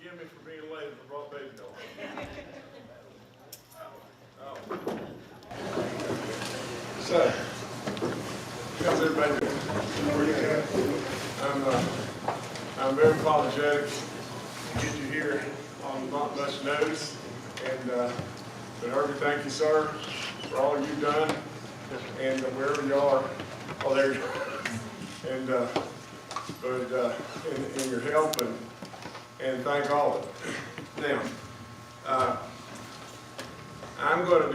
forgive me for being late if I brought Babydog. Oh. So, how's everybody doing? I'm very apologetic to get you here on not much notice, but Herbie, thank you, sir, for all you've done, and wherever you are, oh, there you are, and in your help, and thank all of it. Now, I'm going to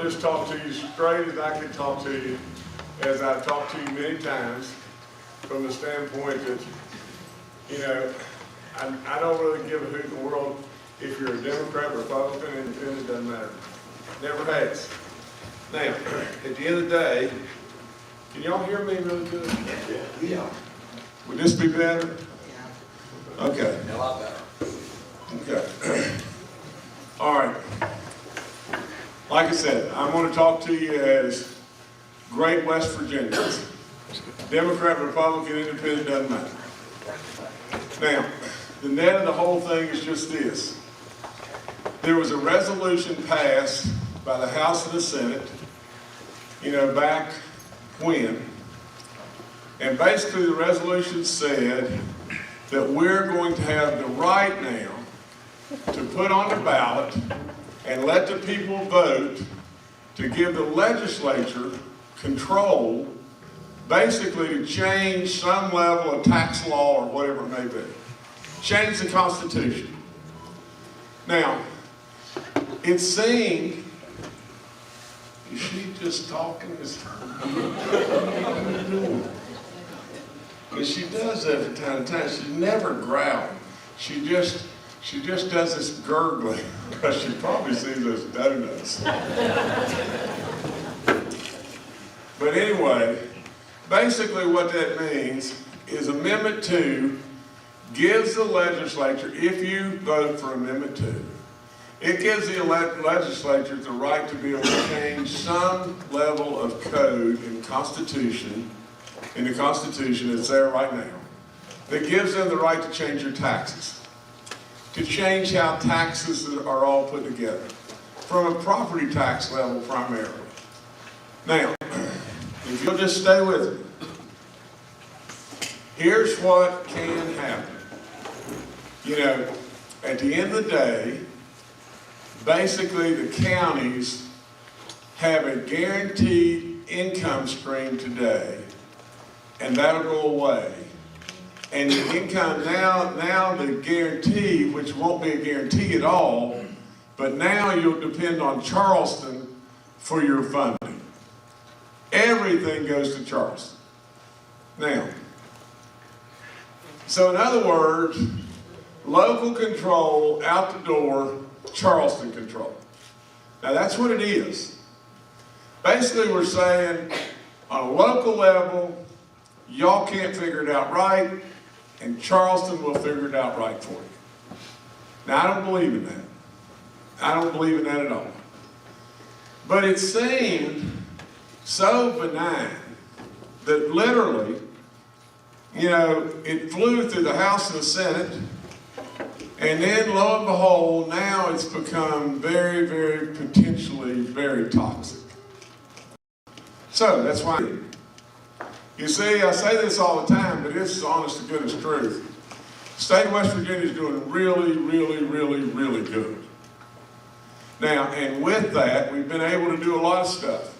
just talk to you straight as I can talk to you, as I've talked to you many times, from the standpoint that, you know, I don't really give a hoot in the world if you're a Democrat, Republican, Independent, doesn't matter. Never has. Now, at the end of the day, can y'all hear me really good? Yeah. Would this be better? Yeah. Okay. A lot better. Okay. All right. Like I said, I'm going to talk to you as great West Virginians. Democrat, Republican, Independent, doesn't matter. Now, the net of the whole thing is just this. There was a resolution passed by the House and the Senate, you know, back when, and basically the resolution said that we're going to have the right now to put on the ballot and let the people vote to give the legislature control, basically to change some level of tax law or whatever it may be. Change the Constitution. Now, it seemed, is she just talking this time? Because she does that from time to time. She's never growling. She just does this gurgling because she probably sees those donuts. But anyway, basically what that means is Amendment 2 gives the legislature, if you vote for Amendment 2, it gives the legislature the right to be able to change some level of code in the Constitution that's there right now, that gives them the right to change your taxes, to change how taxes are all put together, from a property tax level primarily. Now, if you'll just stay with me, here's what can happen. You know, at the end of the day, basically the counties have a guaranteed income stream today, and that'll go away. And the income now the guarantee, which won't be a guarantee at all, but now you'll depend on Charleston for your funding. Everything goes to Charleston. Now, so in other words, local control out the door, Charleston control. Now that's what it is. Basically we're saying on a local level, y'all can't figure it out right, and Charleston will figure it out right for you. Now I don't believe in that. I don't believe in that at all. But it seemed so benign that literally, you know, it flew through the House and the Senate, and then lo and behold, now it's become very, very potentially very toxic. So that's why, you see, I say this all the time, but this is honest to goodness truth. The state of West Virginia is doing really, really, really, really good. Now, and with that, we've been able to do a lot of stuff.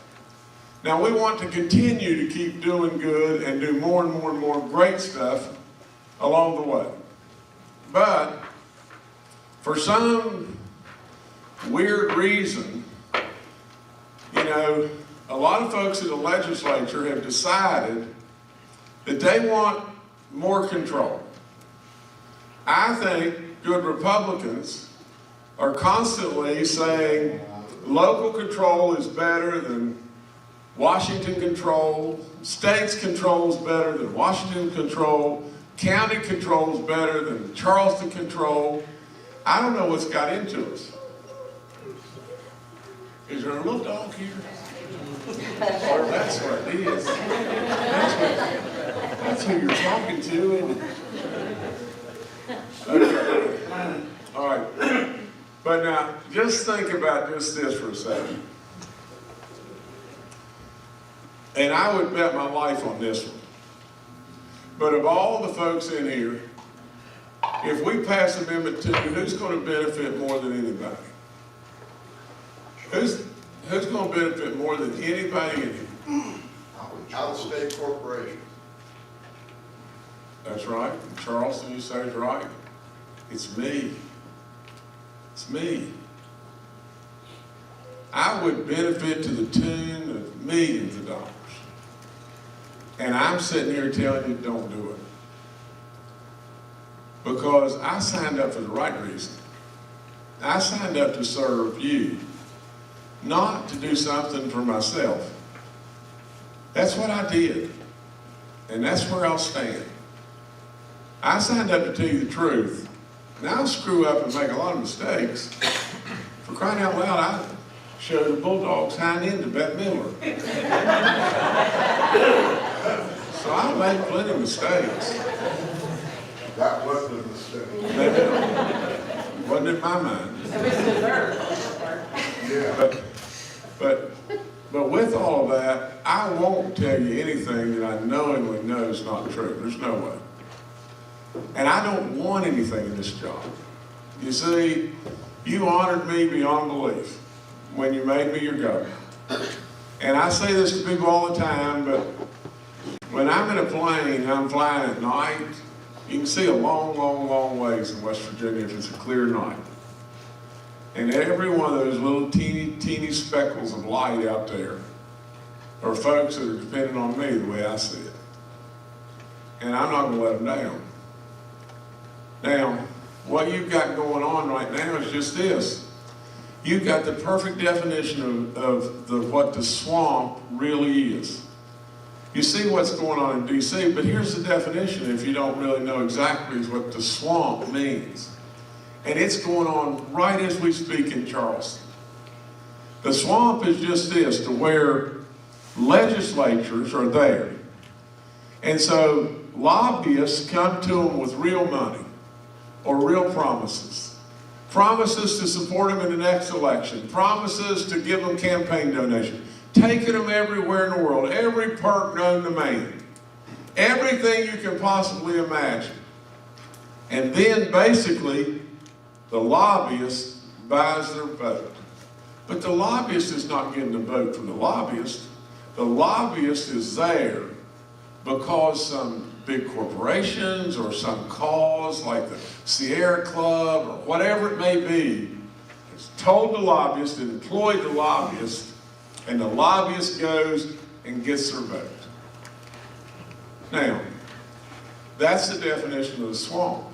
Now, we want to continue to keep doing good and do more and more and more great stuff along the way. But for some weird reason, you know, a lot of folks in the legislature have decided that they want more control. I think good Republicans are constantly saying local control is better than Washington control, states control is better than Washington control, county control is better than Charleston control. I don't know what's got into us. Is there a little dog here? Or that's what it is. That's who you're talking to, isn't it? Okay. All right. But now, just think about just this for a second. And I would bet my life on this one. But of all the folks in here, if we pass Amendment 2, who's going to benefit more than anybody? Who's going to benefit more than anybody in here? Out-of-state corporations. That's right. And Charleston, you say is right. It's me. It's me. I would benefit to the tune of millions of dollars. And I'm sitting here telling you don't do it. Because I signed up for the right reason. I signed up to serve you, not to do something for myself. That's what I did. And that's where I'll stand. I signed up to tell you the truth. Now I'll screw up and make a lot of mistakes. For crying out loud, I showed the Bulldogs hind end to Bette Midler. So I made plenty of mistakes. That wasn't a mistake. It wasn't in my mind. Yeah. But with all of that, I won't tell you anything that I knowingly know is not true. There's no way. And I don't want anything in this job. You see, you honored me beyond belief when you made me your governor. And I say this to people all the time, but when I'm in a plane, I'm flying at night, you can see a long, long, long ways in West Virginia if it's a clear night. And every one of those little teeny speckles of light out there are folks that are dependent on me the way I see it. And I'm not going to let them down. Now, what you've got going on right now is just this. You've got the perfect definition of what the swamp really is. You see what's going on in D.C., but here's the definition if you don't really know exactly what the swamp means. And it's going on right as we speak in Charleston. The swamp is just this, to where legislatures are there. And so lobbyists come to them with real money or real promises. Promises to support them in the next election. Promises to give them campaign donations. Taking them everywhere in the world. Every perk known to man. Everything you can possibly imagine. And then basically, the lobbyist buys their vote. But the lobbyist is not getting the vote from the lobbyist. The lobbyist is there because some big corporations or some cause like the Sierra Club or whatever it may be has told the lobbyist and employed the lobbyist, and the lobbyist goes and gets their vote. Now, that's the definition of the swamp.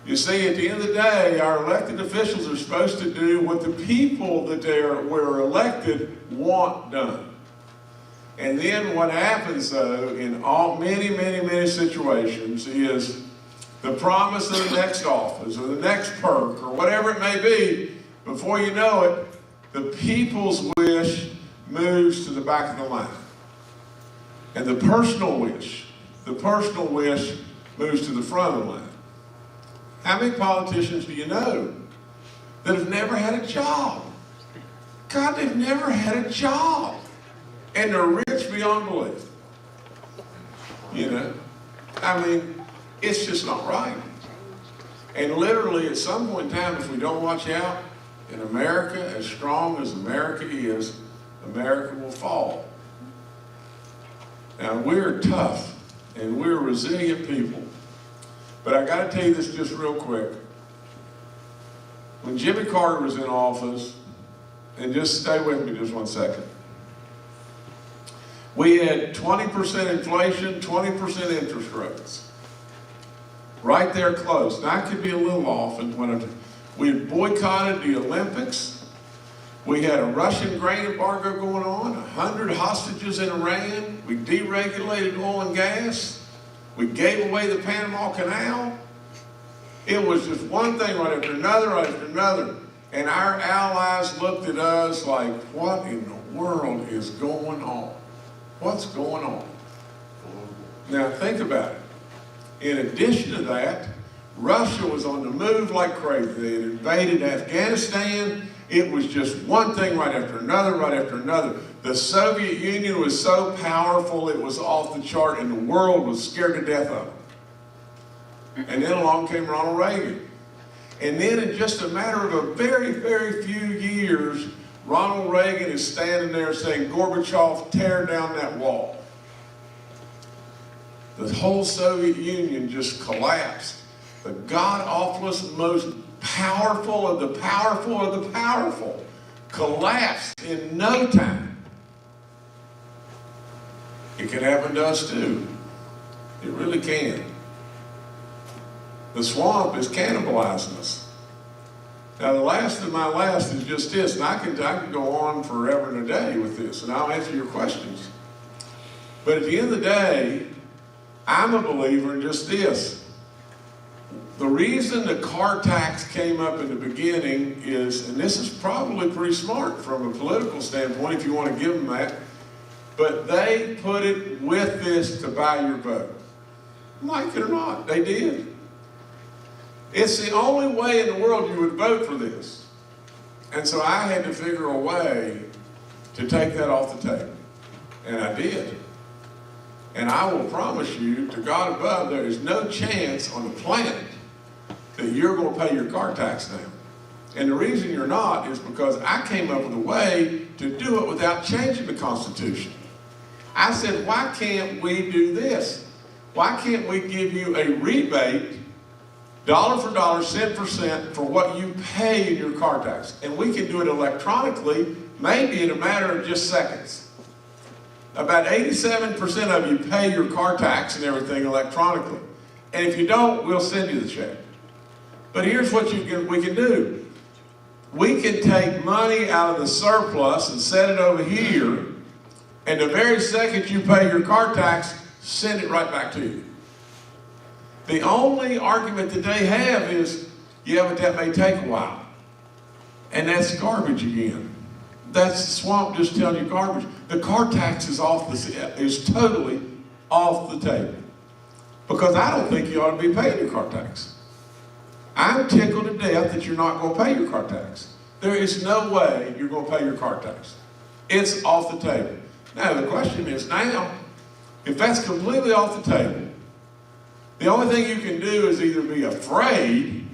You see, at the end of the day, our elected officials are supposed to do what the people that were elected want done. And then what happens, though, in many situations is the promise of the next office or the next perk or whatever it may be, before you know it, the people's wish moves to the back of the line. And the personal wish moves to the front of the line. How many politicians do you know that have never had a job? God, they've never had a job. And they're rich beyond belief. You know? I mean, it's just not right. And literally, at some point in time, if we don't watch out, in America, as strong as America is, America will fall. Now, we're tough, and we're resilient people. But I got to tell you this just real quick. When Jimmy Carter was in office, and just stay with me just 1 second, we had 20% inflation, 20% interest rates. Right there close. Now, I could be a little off. We boycotted the Olympics. We had a Russian grain embargo going on, 100 hostages in Iran. We deregulated oil and gas. We gave away the Panama Canal. It was just one thing right after another, right after another. And our allies looked at us like, what in the world is going on? What's going on? Now think about it. In addition to that, Russia was on the move like crazy. They had invaded Afghanistan. It was just one thing right after another, right after another. The Soviet Union was so powerful, it was off the chart, and the world was scared to death of it. And then along came Ronald Reagan. And then in just a matter of a very, very few years, Ronald Reagan is standing there saying, Gorbachev, tear down that wall. The whole Soviet Union just collapsed. The god-awfulest, most powerful of the powerful of the powerful collapsed in no time. It can happen to us too. It really can. The swamp is cannibalizing us. Now the last of my last is just this, and I can go on forever and a day with this, and I'll answer your questions. But at the end of the day, I'm a believer in just this. The reason the car tax came up in the beginning is, and this is probably pretty smart from a political standpoint if you want to give them that, but they put it with this to buy your vote. Like it or not, they did. It's the only way in the world you would vote for this. And so I had to figure a way to take that off the table. And I did. And I will promise you, to God above, there is no chance on the planet that you're going to pay your car tax now. And the reason you're not is because I came up with a way to do it without changing the Constitution. I said, why can't we do this? Why can't we give you a rebate, dollar for dollar, cent for cent, for what you pay in your car tax? And we can do it electronically, maybe in a matter of just seconds. About 87% of you pay your car tax and everything electronically. And if you don't, we'll send you the check. But here's what we can do. We can take money out of the surplus and set it over here, and the very second you pay your car tax, send it right back to you. The only argument that they have is, yeah, but that may take a while. And that's garbage again. That's the swamp just telling you garbage. The car tax is totally off the table. Because I don't think you ought to be paying your car tax. I'm tickled to death that you're not going to pay your car tax. There is no way you're going to pay your car tax. It's off the table. Now the question is, now, if that's completely off the table, the only thing you can do is either be afraid,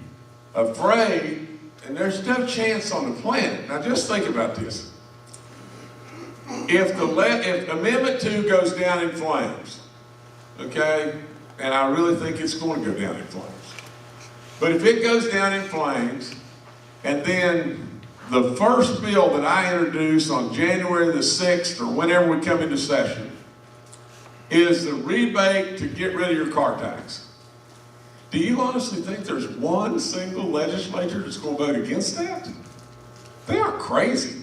and there's no chance on the planet. Now just think about this. If Amendment 2 goes down in flames, okay, and I really think it's going to go down in flames, but if it goes down in flames, and then the first bill that I introduce on January the 6th, or whenever we come into session, is the rebate to get rid of your car tax. Do you honestly think there's one single legislature that's going to vote against that? They are crazy.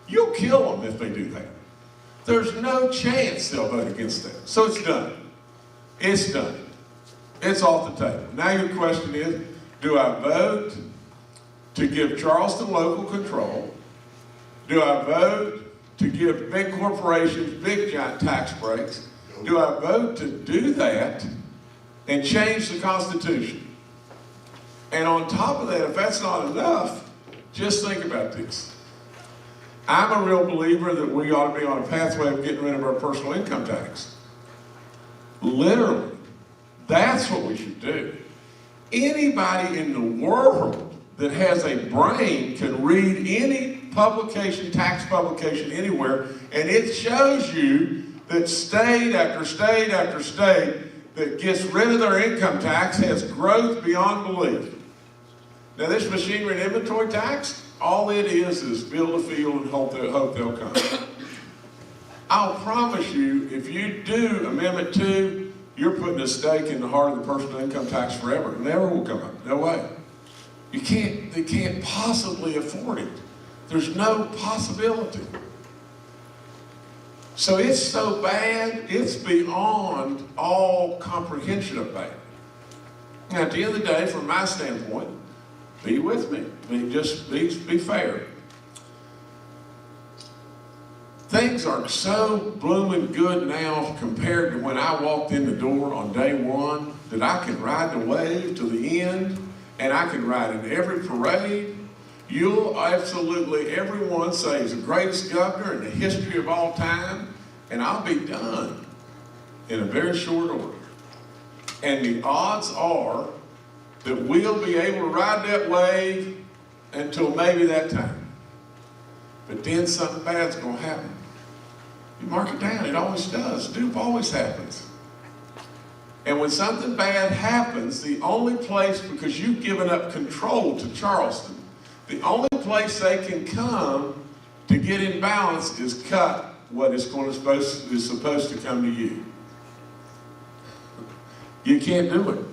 You'll kill them if they do that. There's no chance they'll vote against that. So it's done. It's done. It's off the table. Now your question is, do I vote to give Charleston local control? Do I vote to give big corporations big giant tax breaks? Do I vote to do that and change the Constitution? And on top of that, if that's not enough, just think about this. I'm a real believer that we ought to be on a pathway of getting rid of our personal income tax. Literally. That's what we should do. Anybody in the world that has a brain can read any publication, tax publication anywhere, and it shows you that state after state after state that gets rid of their income tax has growth beyond belief. Now this machinery and inventory tax, all it is build a field and hope they'll come. I'll promise you, if you do Amendment 2, you're putting a stake in the heart of the personal income tax forever. It never will come up. No way. They can't possibly afford it. There's no possibility. So it's so bad, it's beyond all comprehension of bad. Now, at the end of the day, from my standpoint, be with me. Just be fair. things are so blooming good now compared to when I walked in the door on day one that I can ride the wave to the end, and I can ride in every parade. You'll absolutely, everyone say he's the greatest governor in the history of all time, and I'll be done in a very short order. And the odds are that we'll be able to ride that wave until maybe that time. But then something bad's going to happen. You mark it down, it always does. Dupe always happens. And when something bad happens, the only place, because you've given up control to Charleston, the only place they can come to get in balance is cut what is supposed to come to you. You can't do it.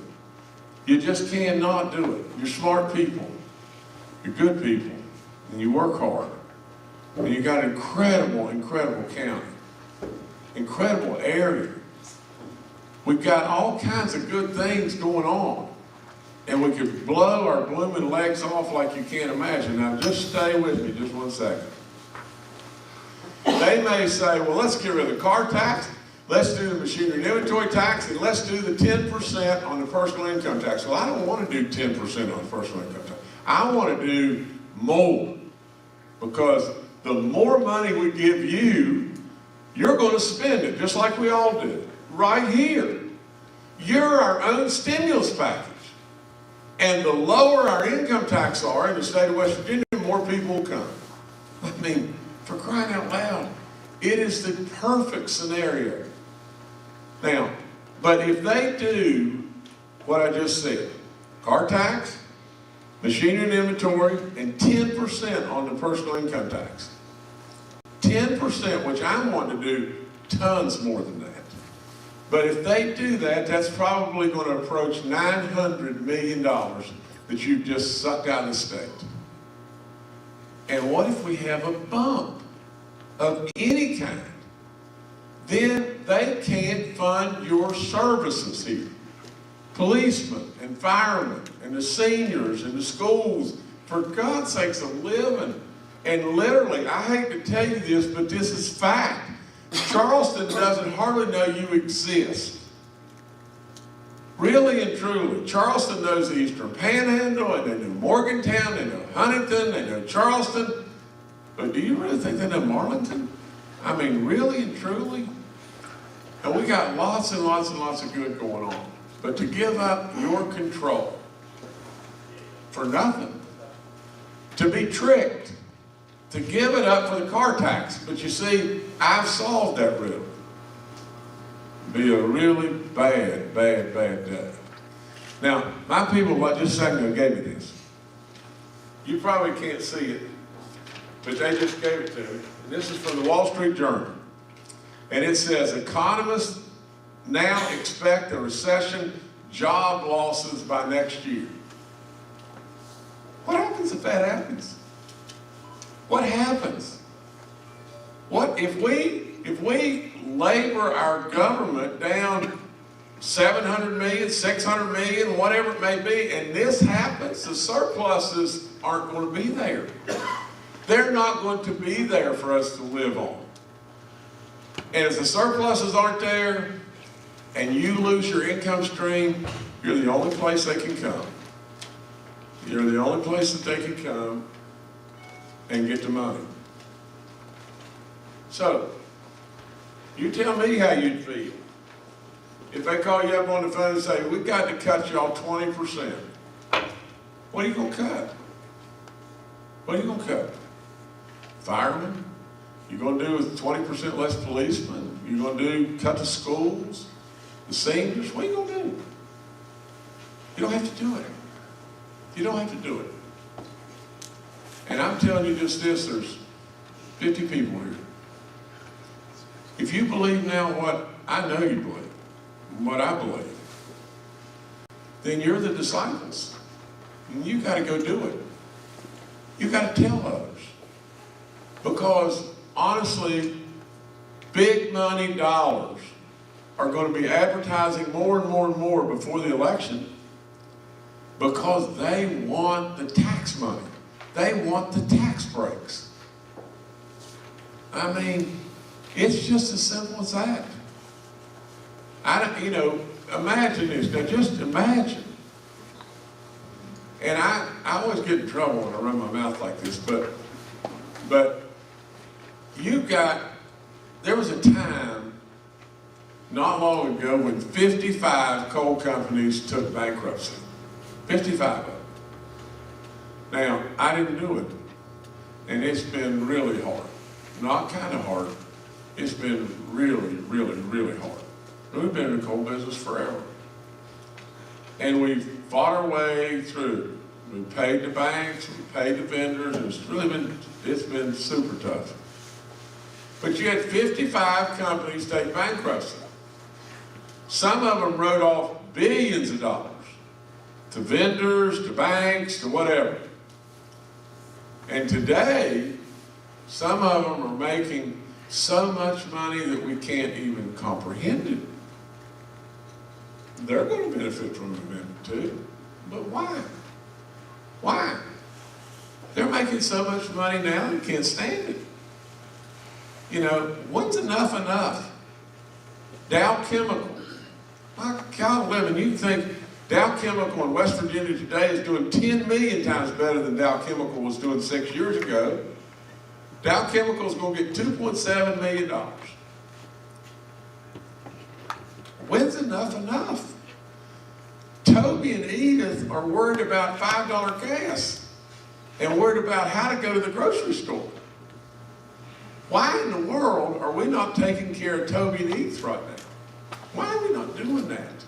You just cannot do it. You're smart people. You're good people. And you work hard. And you got incredible, incredible county. Incredible area. We've got all kinds of good things going on. And we could blow our blooming legs off like you can't imagine. Now just stay with me just 1 second. They may say, well, let's get rid of the car tax, let's do the machinery and inventory tax, and let's do the 10% on the personal income tax. Well, I don't want to do 10% on the personal income tax. I want to do more. Because the more money we give you, you're going to spend it, just like we all do, right here. You're our own stimulus package. And the lower our income tax are in the state of West Virginia, the more people will come. I mean, for crying out loud, it is the perfect scenario. Now, but if they do what I just said, car tax, machinery and inventory, and 10% on the personal income tax. 10%, which I'm wanting to do tons more than that. But if they do that, that's probably going to approach $900 million that you've just sucked out of the state. And what if we have a bump of any kind? Then they can't fund your services here. Policemen and firemen and the seniors and the schools, for God's sakes, a living. And literally, I hate to tell you this, but this is fact. Charleston doesn't hardly know you exist. Really and truly. Charleston knows the Eastern Panhandle, and they know Morgantown, they know Huntington, they know Charleston. But do you really think they know Marlinton? I mean, really and truly? And we got lots and lots and lots of good going on. But to give up your control for nothing, to be tricked, to give it up for the car tax. But you see, I've solved that riddle. It'd be a really bad, bad, bad day. Now, my people, just a second ago, gave me this. You probably can't see it, but they just gave it to me. And this is from the Wall Street Journal. And it says, economists now expect a recession, job losses by next year. What happens if that happens? What happens? What if we labor our government down 700 million, 600 million, whatever it may be, and this happens, the surpluses aren't going to be there. They're not going to be there for us to live on. And if the surpluses aren't there, and you lose your income stream, you're the only place they can come. You're the only place that they can come and get the money. So, you tell me how you'd feel if they call you up on the phone and say, we've got to cut y'all 20%. What are you going to cut? What are you going to cut? Firemen? You're going to do with 20% less policemen? You're going to cut the schools? The seniors? What are you going to do? You don't have to do it. You don't have to do it. And I'm telling you just this, there's 50 people here. If you believe now what I know you believe, what I believe, then you're the disciples. And you got to go do it. You got to tell others. Because honestly, big money dollars are going to be advertising more and more and more before the election because they want the tax money. They want the tax breaks. I mean, It's just as simple as that. Imagine this. Now just imagine. And I always get in trouble when I run my mouth like this, but there was a time not long ago when 55 coal companies took bankruptcy. 55 of them. Now, I didn't do it. And it's been really hard. Not kind of hard. It's been really, really, really hard. We've been in the coal business forever. And we've fought our way through. We paid the banks, we paid the vendors, and it's been super tough. But you had 55 companies take bankruptcy. Some of them wrote off billions of dollars to vendors, to banks, to whatever. And today, some of them are making so much money that we can't even comprehend it. They're going to benefit from the amendment too. But why? Why? They're making so much money now they can't stand it. When's enough? Dow Chemical. My God, living, you think Dow Chemical in West Virginia today is doing 10 million times better than Dow Chemical was doing 6 years ago. Dow Chemical is going to get $2.7 million. When's enough? Toby and Edith are worried about $5 gas and worried about how to go to the grocery store. Why in the world are we not taking care of Toby and Edith right now? Why are we not doing that?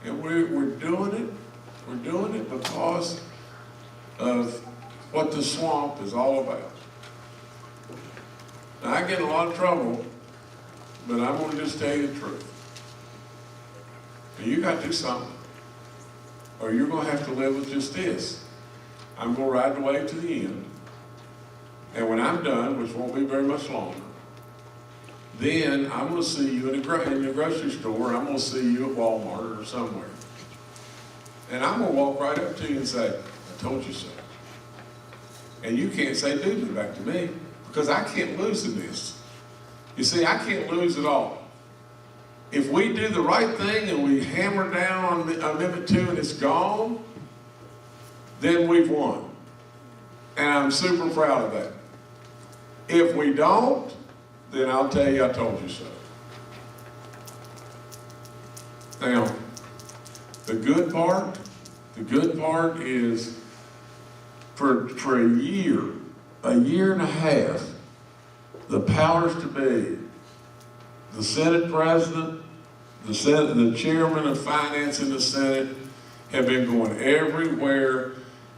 And we're doing it. We're doing it because of what the swamp is all about. Now, I get in a lot of trouble, but I'm going to just tell you the truth. And you got to do something, or you're going to have to live with just this. I'm going to ride the wave to the end, and when I'm done, which won't be very much longer, then I'm going to see you in your grocery store. I'm going to see you at Walmart or somewhere. And I'm going to walk right up to you and say, I told you so. And you can't say, dude, back to me, because I can't lose in this. You see, I can't lose at all. If we do the right thing and we hammer down on Amendment 2 and it's gone, then we've won. And I'm super proud of that. If we don't, then I'll tell you I told you so. Now, the good part is for a year and a half, the powers to be, the Senate President, the Chairman of Finance in the Senate have been going everywhere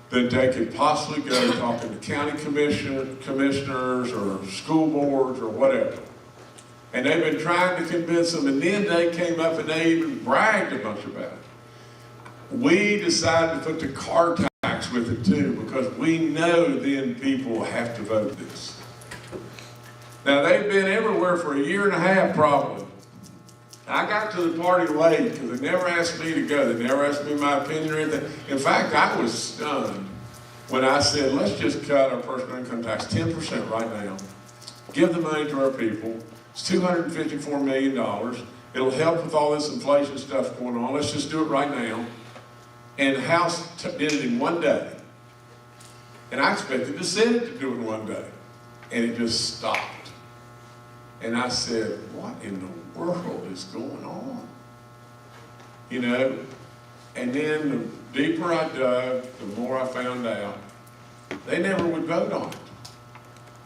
that they could possibly go, talking to county commissioners or school boards or whatever. And they've been trying to convince them, and then they came up and they even bragged a bunch about it. We decided to put the car tax with it too, because we know then people have to vote this. Now, they've been everywhere for a year and a half probably. I got to the party late because they never asked me to go. They never asked me my opinion or anything. In fact, I was stunned when I said, let's just cut our personal income tax 10% right now. Give the money to our people. It's $254 million. It'll help with all this inflation stuff going on. Let's just do it right now. And the House did it in one day. And I expected the Senate to do it in one day. And it just stopped. And I said, what in the world is going on? And then the deeper I dug, the more I found out, they never would vote on it.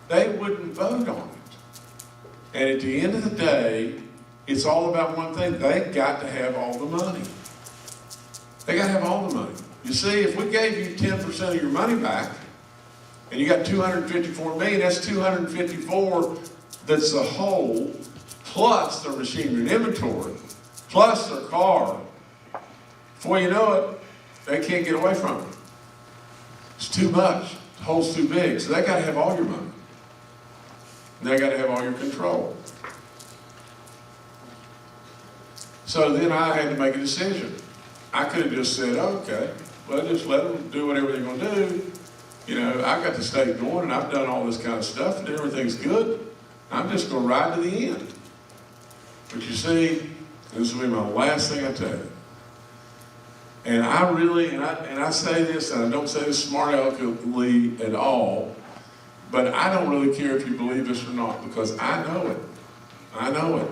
They wouldn't vote on it. And at the end of the day, it's all about one thing. They got to have all the money. They got to have all the money. You see, if we gave you 10% of your money back, and you got $254 million, that's $254 that's the whole, plus their machinery and inventory, plus their car. Before you know it, they can't get away from it. It's too much. The hole's too big. So they got to have all your money. They got to have all your control. So then I had to make a decision. I could have just said, okay, well, just let them do whatever they're going to do. I've got the state going, and I've done all this kind of stuff, and everything's good. I'm just going to ride to the end. But you see, this will be my last thing I tell you. And I really, and I say this, and I don't say this smart aleckly at all, but I don't really care if you believe this or not, because I know it. I know it.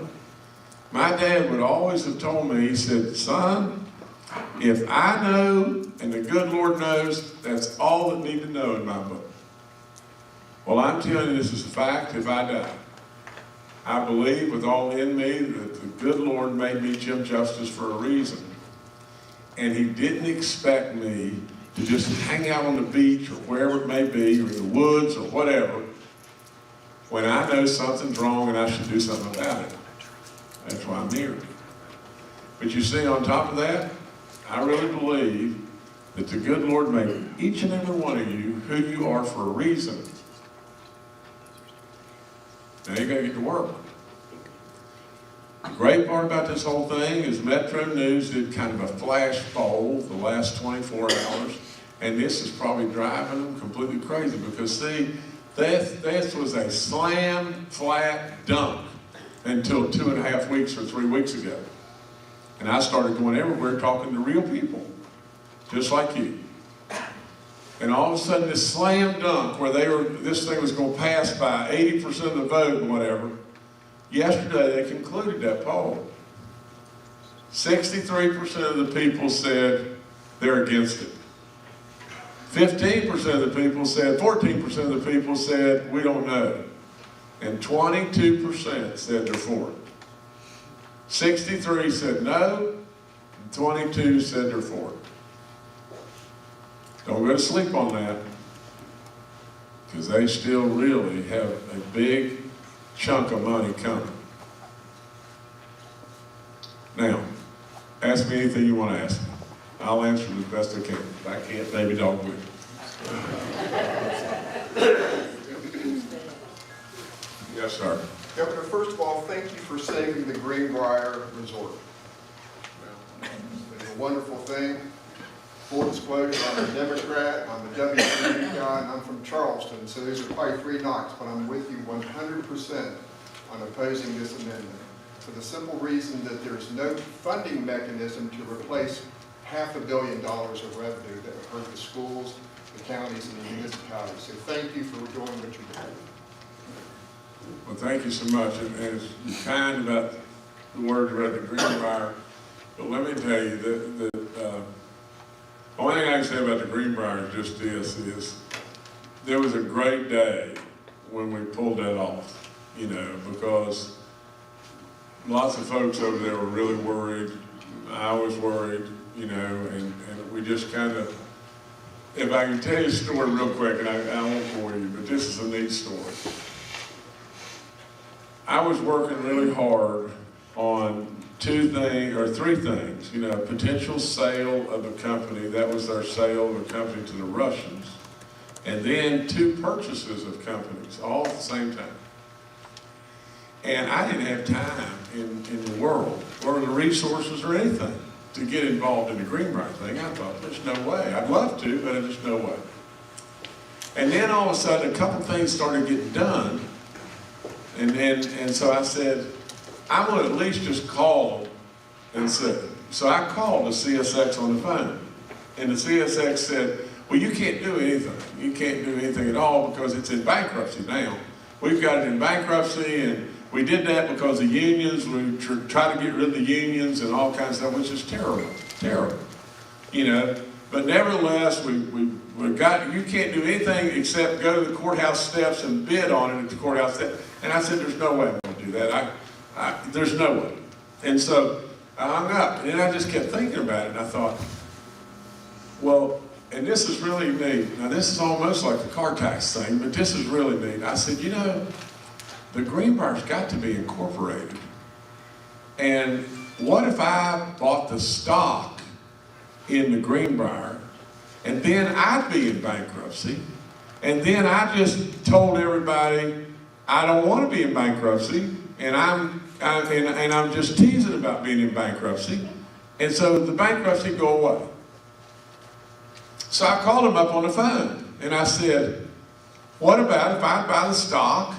My dad would always have told me, he said, son, if I know, and the good Lord knows, that's all that need to know in my book. Well, I'm telling you, this is a fact. If I die, I believe with all in me that the good Lord made me Jim Justice for a reason. And he didn't expect me to just hang out on the beach or wherever it may be, or in the woods or whatever, when I know something's wrong and I should do something about it. That's why I'm here. But you see, on top of that, I really believe that the good Lord made each and every one of you who you are for a reason. Now you gotta get to work. The great part about this whole thing is Metro News did kind of a flash poll the last 24 hours, and this is probably driving them completely crazy, because see, this was a slam flat dunk until 2.5 weeks or 3 weeks ago. And I started going everywhere talking to real people, just like you. And all of a sudden this slam dunk where this thing was going to pass by 80% of the vote and whatever, yesterday they concluded that poll. 63% of the people said they're against it. 15% of the people said, 14% of the people said, we don't know. And 22% said they're for it. 63 said no, and 22 said they're for it. Don't go to sleep on that, because they still really have a big chunk of money coming. Now, ask me anything you want to ask me. I'll answer as best I can. If I can't, Babydog will. Yes, sir. Governor, first of all, thank you for saving the Greenbrier Resort. It's a wonderful thing. Full disclosure, I'm a Democrat, I'm a WCB guy, and I'm from Charleston, so these are probably 3 knocks, but I'm with you 100% on opposing this amendment, for the simple reason that there's no funding mechanism to replace $500 million of revenue that would hurt the schools, the counties, and the municipalities. So thank you for doing what you're doing. Well, thank you so much, and it's kind about the words about the Greenbrier, but let me tell you that the only thing I can say about the Greenbrier is just this, is there was a great day when we pulled that off, you know, because lots of folks over there were really worried. I was worried, you know, and we just kind of, if I can tell you a story real quick, and I won't bore you, but this is a neat story. I was working really hard on 3 things, you know, potential sale of a company, that was their sale of a company to the Russians, and then 2 purchases of companies, all at the same time. And I didn't have time in the world, or the resources or anything, to get involved in the Greenbrier thing. I thought, there's no way. I'd love to, but there's no way. And then all of a sudden, a couple things started getting done, and so I said, I'm going to at least just call them and say. So I called the CSX on the phone, and the CSX said, well, you can't do anything. You can't do anything at all because it's in bankruptcy now. We've got it in bankruptcy, and we did that because of unions. We tried to get rid of the unions and all kinds of stuff, which is terrible, terrible. You know, but nevertheless, we got, you can't do anything except go to the courthouse steps and bid on it at the courthouse steps. And I said, there's no way I'm going to do that. There's no way. And so I hung up, and then I just kept thinking about it, and I thought, well, and this is really neat. Now, this is almost like the car tax thing, but this is really neat. I said, you know, the Greenbrier's got to be incorporated. And what if I bought the stock in the Greenbrier, and then I'd be in bankruptcy, and then I just told everybody I don't want to be in bankruptcy, and I'm just teasing about being in bankruptcy, and so the bankruptcy go away. So I called him up on the phone, and I said, what about if I buy the stock,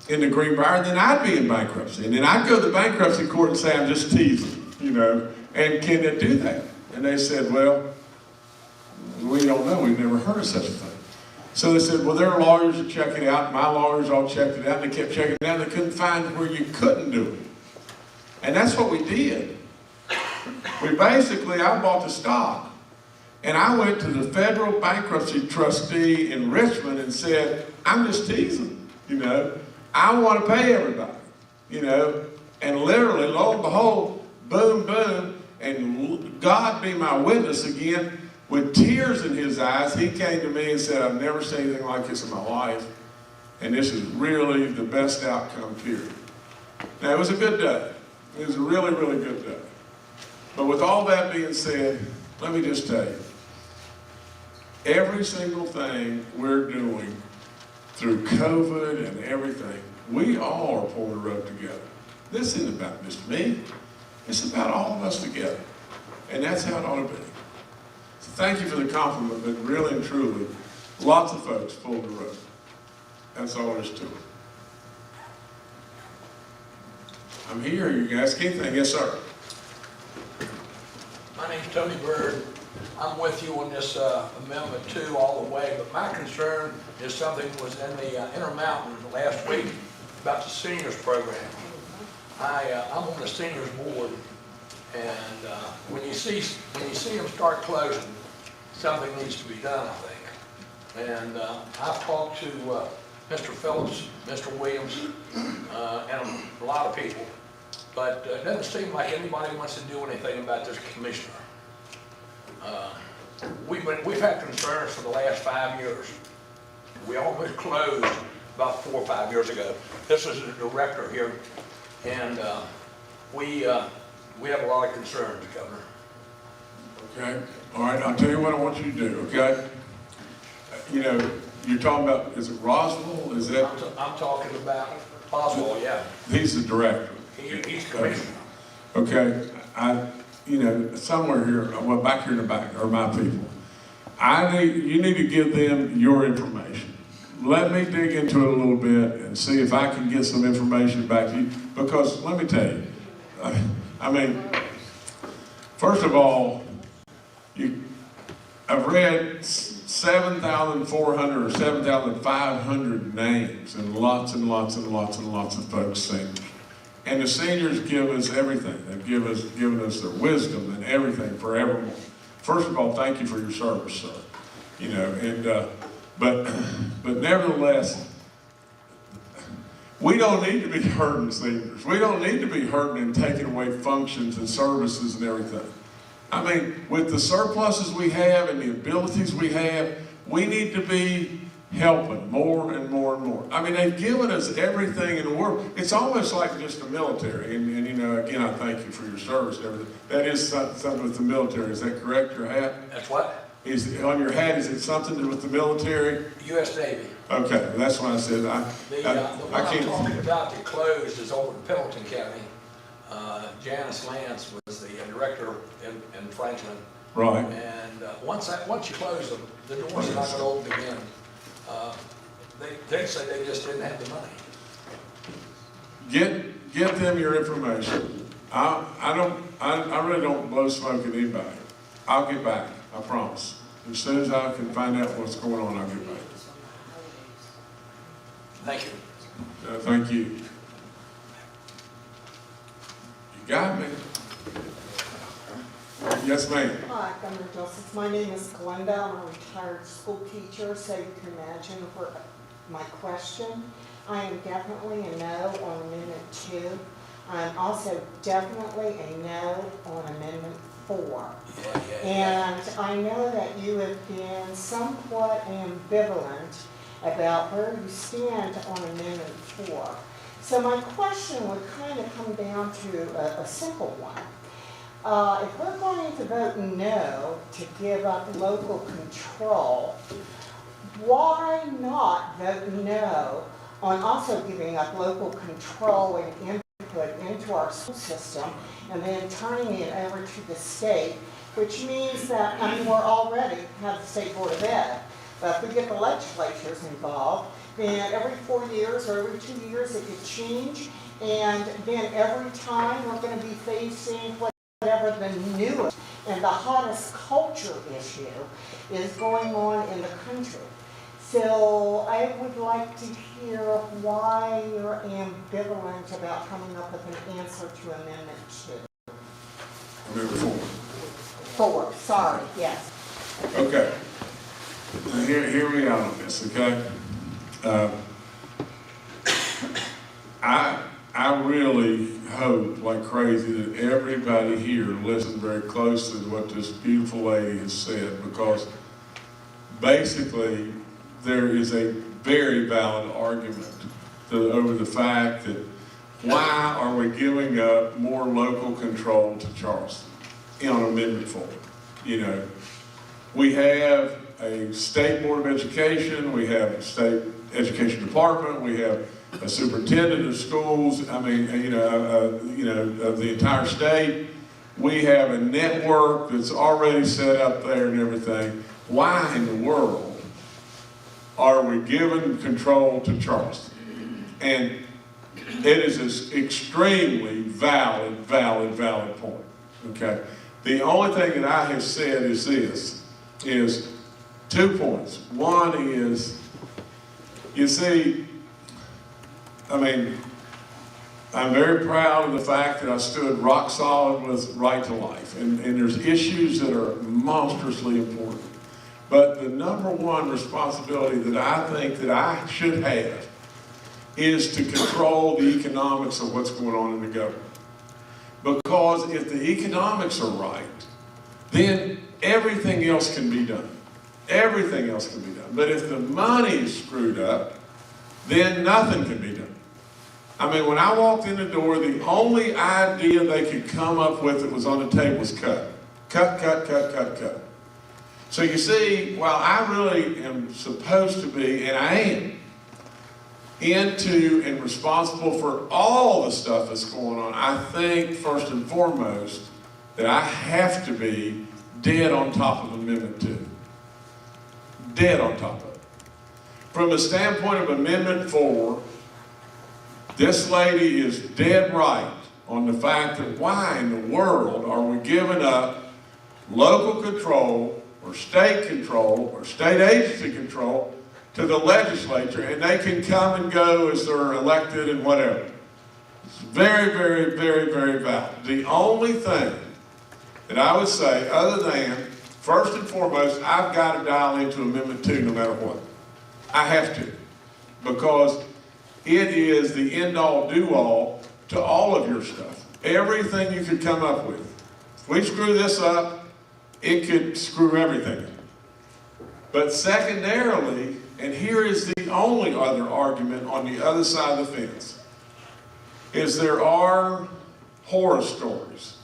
in the Greenbrier, then I'd be in bankruptcy. And then I'd go to the bankruptcy court and say, I'm just teasing, you know, and can they do that? And they said, well, we don't know, we've never heard of such a thing. So they said, well, their lawyers will check it out. My lawyers all checked it out, and they kept checking it out, and they couldn't find where you couldn't do it. And that's what we did. I bought the stock, and I went to the federal bankruptcy trustee in Richmond and said, I'm just teasing, you know. I want to pay everybody, you know. And literally, lo and behold, boom, boom, and God be my witness again, with tears in his eyes, he came to me and said, I've never seen anything like this in my life, and this is really the best outcome, period. Now, it was a good day. It was a really, really good day. But with all that being said, let me just tell you, every single thing we're doing through COVID and everything, we all are pulling the rope together. This isn't about just me. It's about all of us together. And that's how it ought to be. So thank you for the compliment, but really and truly, lots of folks pulled the rope. That's all there is to it. I'm here. You can ask anything. Yes, sir. My name's Tony Bird. I'm with you on this Amendment 2 all the way, but my concern is something that was in the Intermountain last week about the seniors program. I'm on the seniors board, and when you see them start closing, something needs to be done, I think. And I've talked to Mr. Phillips, Mr. Williams, and a lot of people, but it doesn't seem like anybody wants to do anything about this commissioner. We've had concerns for the last 5 years. We almost closed about 4 or 5 years ago. This is the director here, and we have a lot of concerns, Governor. Okay. All right. I'll tell you what I want you to do. Okay. You know, you're talking about, is it Roswell? Is that? I'm talking about Oswald, yeah. He's the director. He's commissioner. Okay. You know, somewhere here, well, back here in the back, are my people. You need to give them your information. Let me dig into it a little bit and see if I can get some information back to you. Because let me tell you, I mean, first of all, I've read 7,400 or 7,500 names and lots and lots and lots and lots of folks seniors. And the seniors give us everything. They've given us their wisdom and everything forevermore. First of all, thank you for your service, sir. You know, and but nevertheless, we don't need to be hurting seniors. We don't need to be hurting and taking away functions and services and everything. I mean, with the surpluses we have and the abilities we have, we need to be helping more and more and more. I mean, they've given us everything in the world. It's almost like just the military. And you know, again, I thank you for your service and everything. That is something with the military. Is that correct, your hat? That's what? Is on your hat, is it something to do with the military? U.S. Navy. Okay, well, that's what I said. The one I'm talking about that closed is over in Pendleton County. Janice Lance was the director in Franklin. Right. And once you close them, the doors are not going to open again. They say they just didn't have the money. Get them your information. I really don't blow smoke at anybody. I'll get back. I promise. As soon as I can find out what's going on, I'll get back. Thank you. Thank you. You got me. Yes, ma'am. Hi, Governor Justice. My name is Glenda. I'm a retired school teacher, so you can imagine for my question. I am definitely a no on Amendment 2. I'm also definitely a no on Amendment 4. And I know that you have been somewhat ambivalent about where you stand on Amendment 4. So my question would kind of come down to a simple one. If we're going to vote no to give up local control, why not vote no on also giving up local control and input into our school system and then turning it over to the state, which means that, I mean, we're already have the State Board of Ed, but if we get the legislatures involved, then every 4 years or every 2 years it could change. And then every time we're gonna be facing whatever the newest and the hottest culture issue is going on in the country. So I would like to hear why you're ambivalent about coming up with an answer to Amendment 2. Amendment 4, sorry, yes. 4. Okay. Now hear me out on this, okay? I really hope like crazy that everybody here listens very closely to what this beautiful lady has said, because basically there is a very valid argument over the fact that why are we giving up more local control to Charleston on Amendment 4? You know, we have a state board of education, we have a state education department, we have a superintendent of schools, I mean, of the entire state. We have a network that's already set up there and everything. Why in the world are we giving control to Charleston? And it is an extremely valid point, okay? The only thing that I have said is this, is 2 points. One is, you see, I mean, I'm very proud of the fact that I stood rock solid with right to life. And there's issues that are monstrously important. But the number one responsibility that I think that I should have is to control the economics of what's going on in the government. Because if the economics are right, then everything else can be done. Everything else can be done. But if the money is screwed up, then nothing can be done. I mean, when I walked in the door, the only idea they could come up with that was on the table was cut. Cut. So you see, while I really am supposed to be, and I am, into and responsible for all the stuff that's going on, I think first and foremost that I have to be dead on top of Amendment 2. Dead on top of it. From the standpoint of Amendment 4, this lady is dead right on the fact that why in the world are we giving up local control or state agency control to the legislature, and they can come and go as they're elected and whatever. It's very valid. The only thing that I would say, other than, first and foremost, I've got to dial into Amendment 2 no matter what. I have to. Because it is the end-all, do-all to all of your stuff. Everything you could come up with. If we screw this up, it could screw everything up. But secondarily, and here is the only other argument on the other side of the fence, is there are horror stories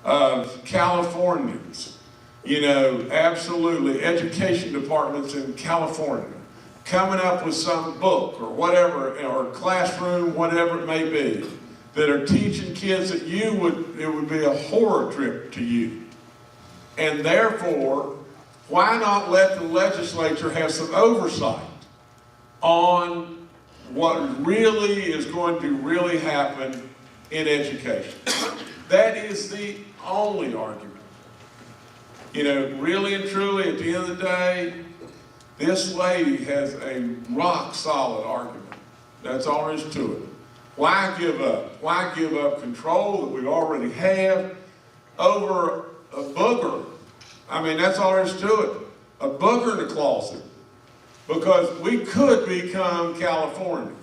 of Californians, absolutely, education departments in California, coming up with some book or whatever, or classroom, whatever it may be, that are teaching kids that it would be a horror trip to you. And therefore, why not let the legislature have some oversight on what really is going to really happen in education? That is the only argument. Really and truly, at the end of the day, this lady has a rock solid argument. That's all there is to it. Why give up? Why give up control that we already have over a booger? I mean, that's all there is to it. A booger in the closet. Because we could become California.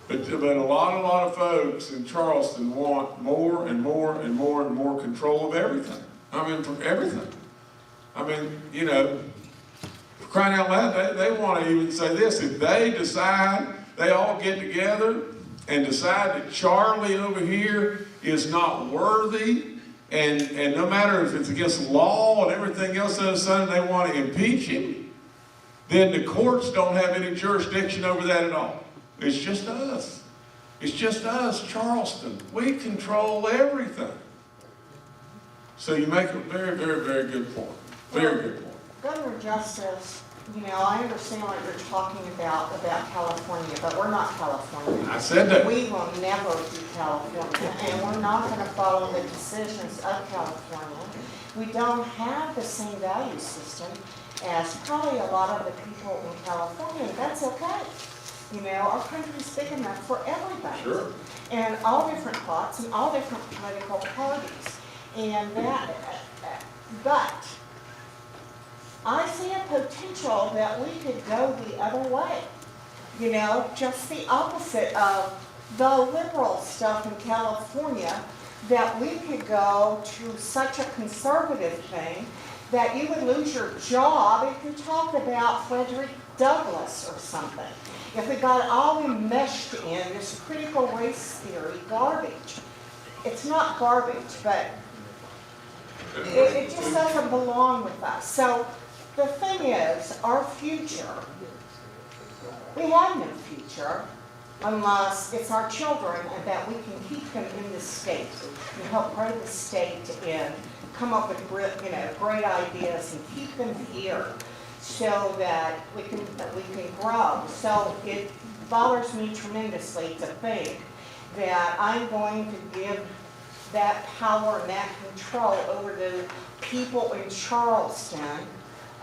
But a lot of folks in Charleston want more and more control of everything. I mean, for everything. I mean, crying out loud, they want to even say this. If they decide, they all get together and decide that Charlie over here is not worthy, and no matter if it's against law and everything else, all of a sudden they want to impeach him, then the courts don't have any jurisdiction over that at all. It's just us. It's just us, Charleston. We control everything. So you make a very good point. Very good point. Governor Justice you know, I understand what you're talking about California, but we're not California. I said that. We will never be California, and we're not gonna follow the decisions of California. We don't have the same value system as probably a lot of the people in California, and that's okay. You know, our country's big enough for everybody. Sure. And all different thoughts and all different political parties. And that, but I see a potential that we could go the other way. You know, just the opposite of the liberal stuff in California, that we could go to such a conservative thing that you would lose your job if you talked about Frederick Douglass or something. If we got all enmeshed in this critical race theory garbage. It's not garbage, but it just doesn't belong with us. So the thing is, our future, we have no future unless it's our children and that we can keep them in the state and help grow the state and come up with great ideas and keep them here so that we can grow. So it bothers me tremendously to think that I'm going to give that power and that control over the people in Charleston,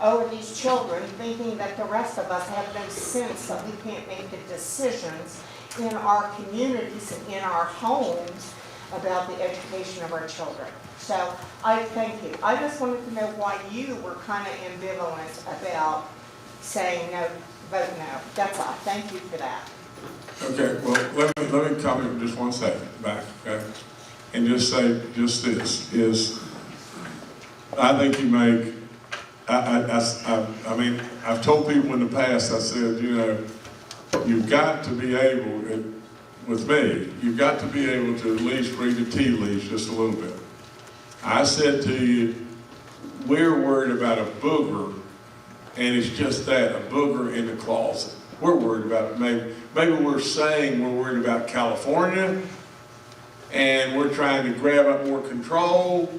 over these children, thinking that the rest of us have no sense that we can't make the decisions in our communities and in our homes about the education of our children. So I thank you. I just wanted to know why you were kind of ambivalent about saying no, vote no. That's all. Thank you for that. Okay, well, let me comment just 1 second back, okay? And just say just this, is I think you make, I mean, I've told people in the past, I said, you know, you've got to be able, with me, you've got to be able to at least read the tea leaves just a little bit. I said to you, we're worried about a booger, and it's just that, a booger in the closet. We're worried about it. Maybe we're saying we're worried about California, and we're trying to grab up more control.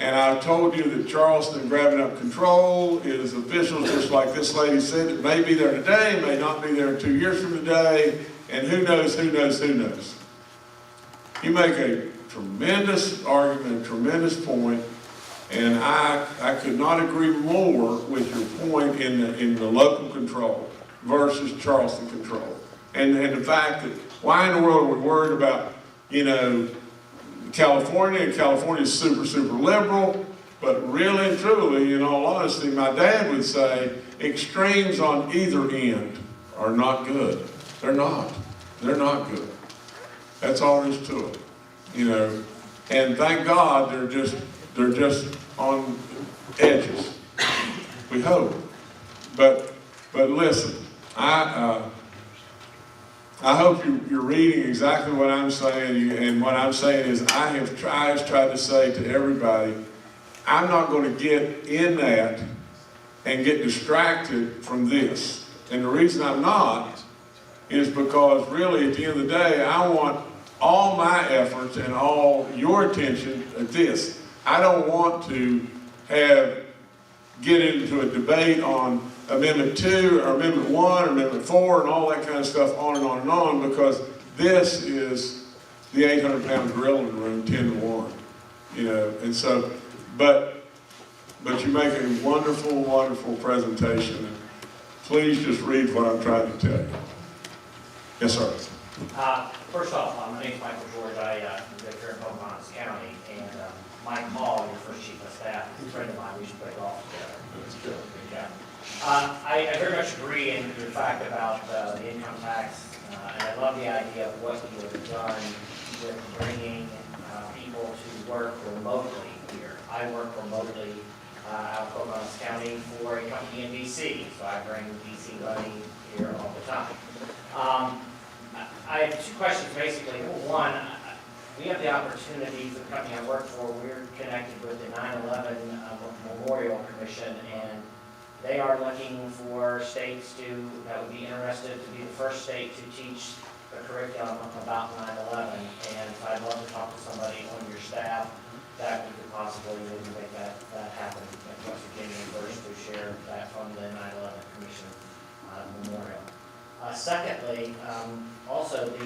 And I told you that Charleston grabbing up control is officials, just like this lady said, it may be there today, may not be there 2 years from today, and who knows, who knows, who knows. You make a tremendous argument, a tremendous point, and I could not agree more with your point in the local control versus Charleston control. And the fact that, why in the world are we worried about, you know, California, and California's super, super liberal, but really and truly, in all honesty, my dad would say, extremes on either end are not good. They're not. They're not good. That's all there is to it, you know. And thank God they're just on edges. We hope. But listen, I hope you're reading exactly what I'm saying, and what I'm saying is I have tried to say to everybody, I'm not going to get in that and get distracted from this. And the reason I'm not is because really at the end of the day, I want all my efforts and all your attention at this. I don't want to get into a debate on Amendment 2 or Amendment 1 or Amendment 4 and all that kind of stuff on and on and on, because this is the 800-pound gorilla in the room, 10-1, you know. And so, but you make a wonderful, wonderful presentation. And please just read what I'm trying to tell you. Yes, sir. First off, my name is Michael George. I live here in Pocahontas County, and Mike Hall, your first chief of staff, is a friend of mine. We used to play golf together. That's good. Yeah. I very much agree in your fact about the income tax, and I love the idea of what you have done with bringing people to work remotely here. I work remotely out of Pocahontas County for a company in DC, so I bring DC money here all the time. I have two questions basically. Number one, we have the opportunity for the company I work for, we're connected with the 9/11 Memorial Commission, and they are looking for states that would be interested to be the first state to teach a curriculum about 9/11. And I'd love to talk to somebody on your staff that we could possibly maybe make that happen at West Virginia first to share that from the 9/11 Secondly, also I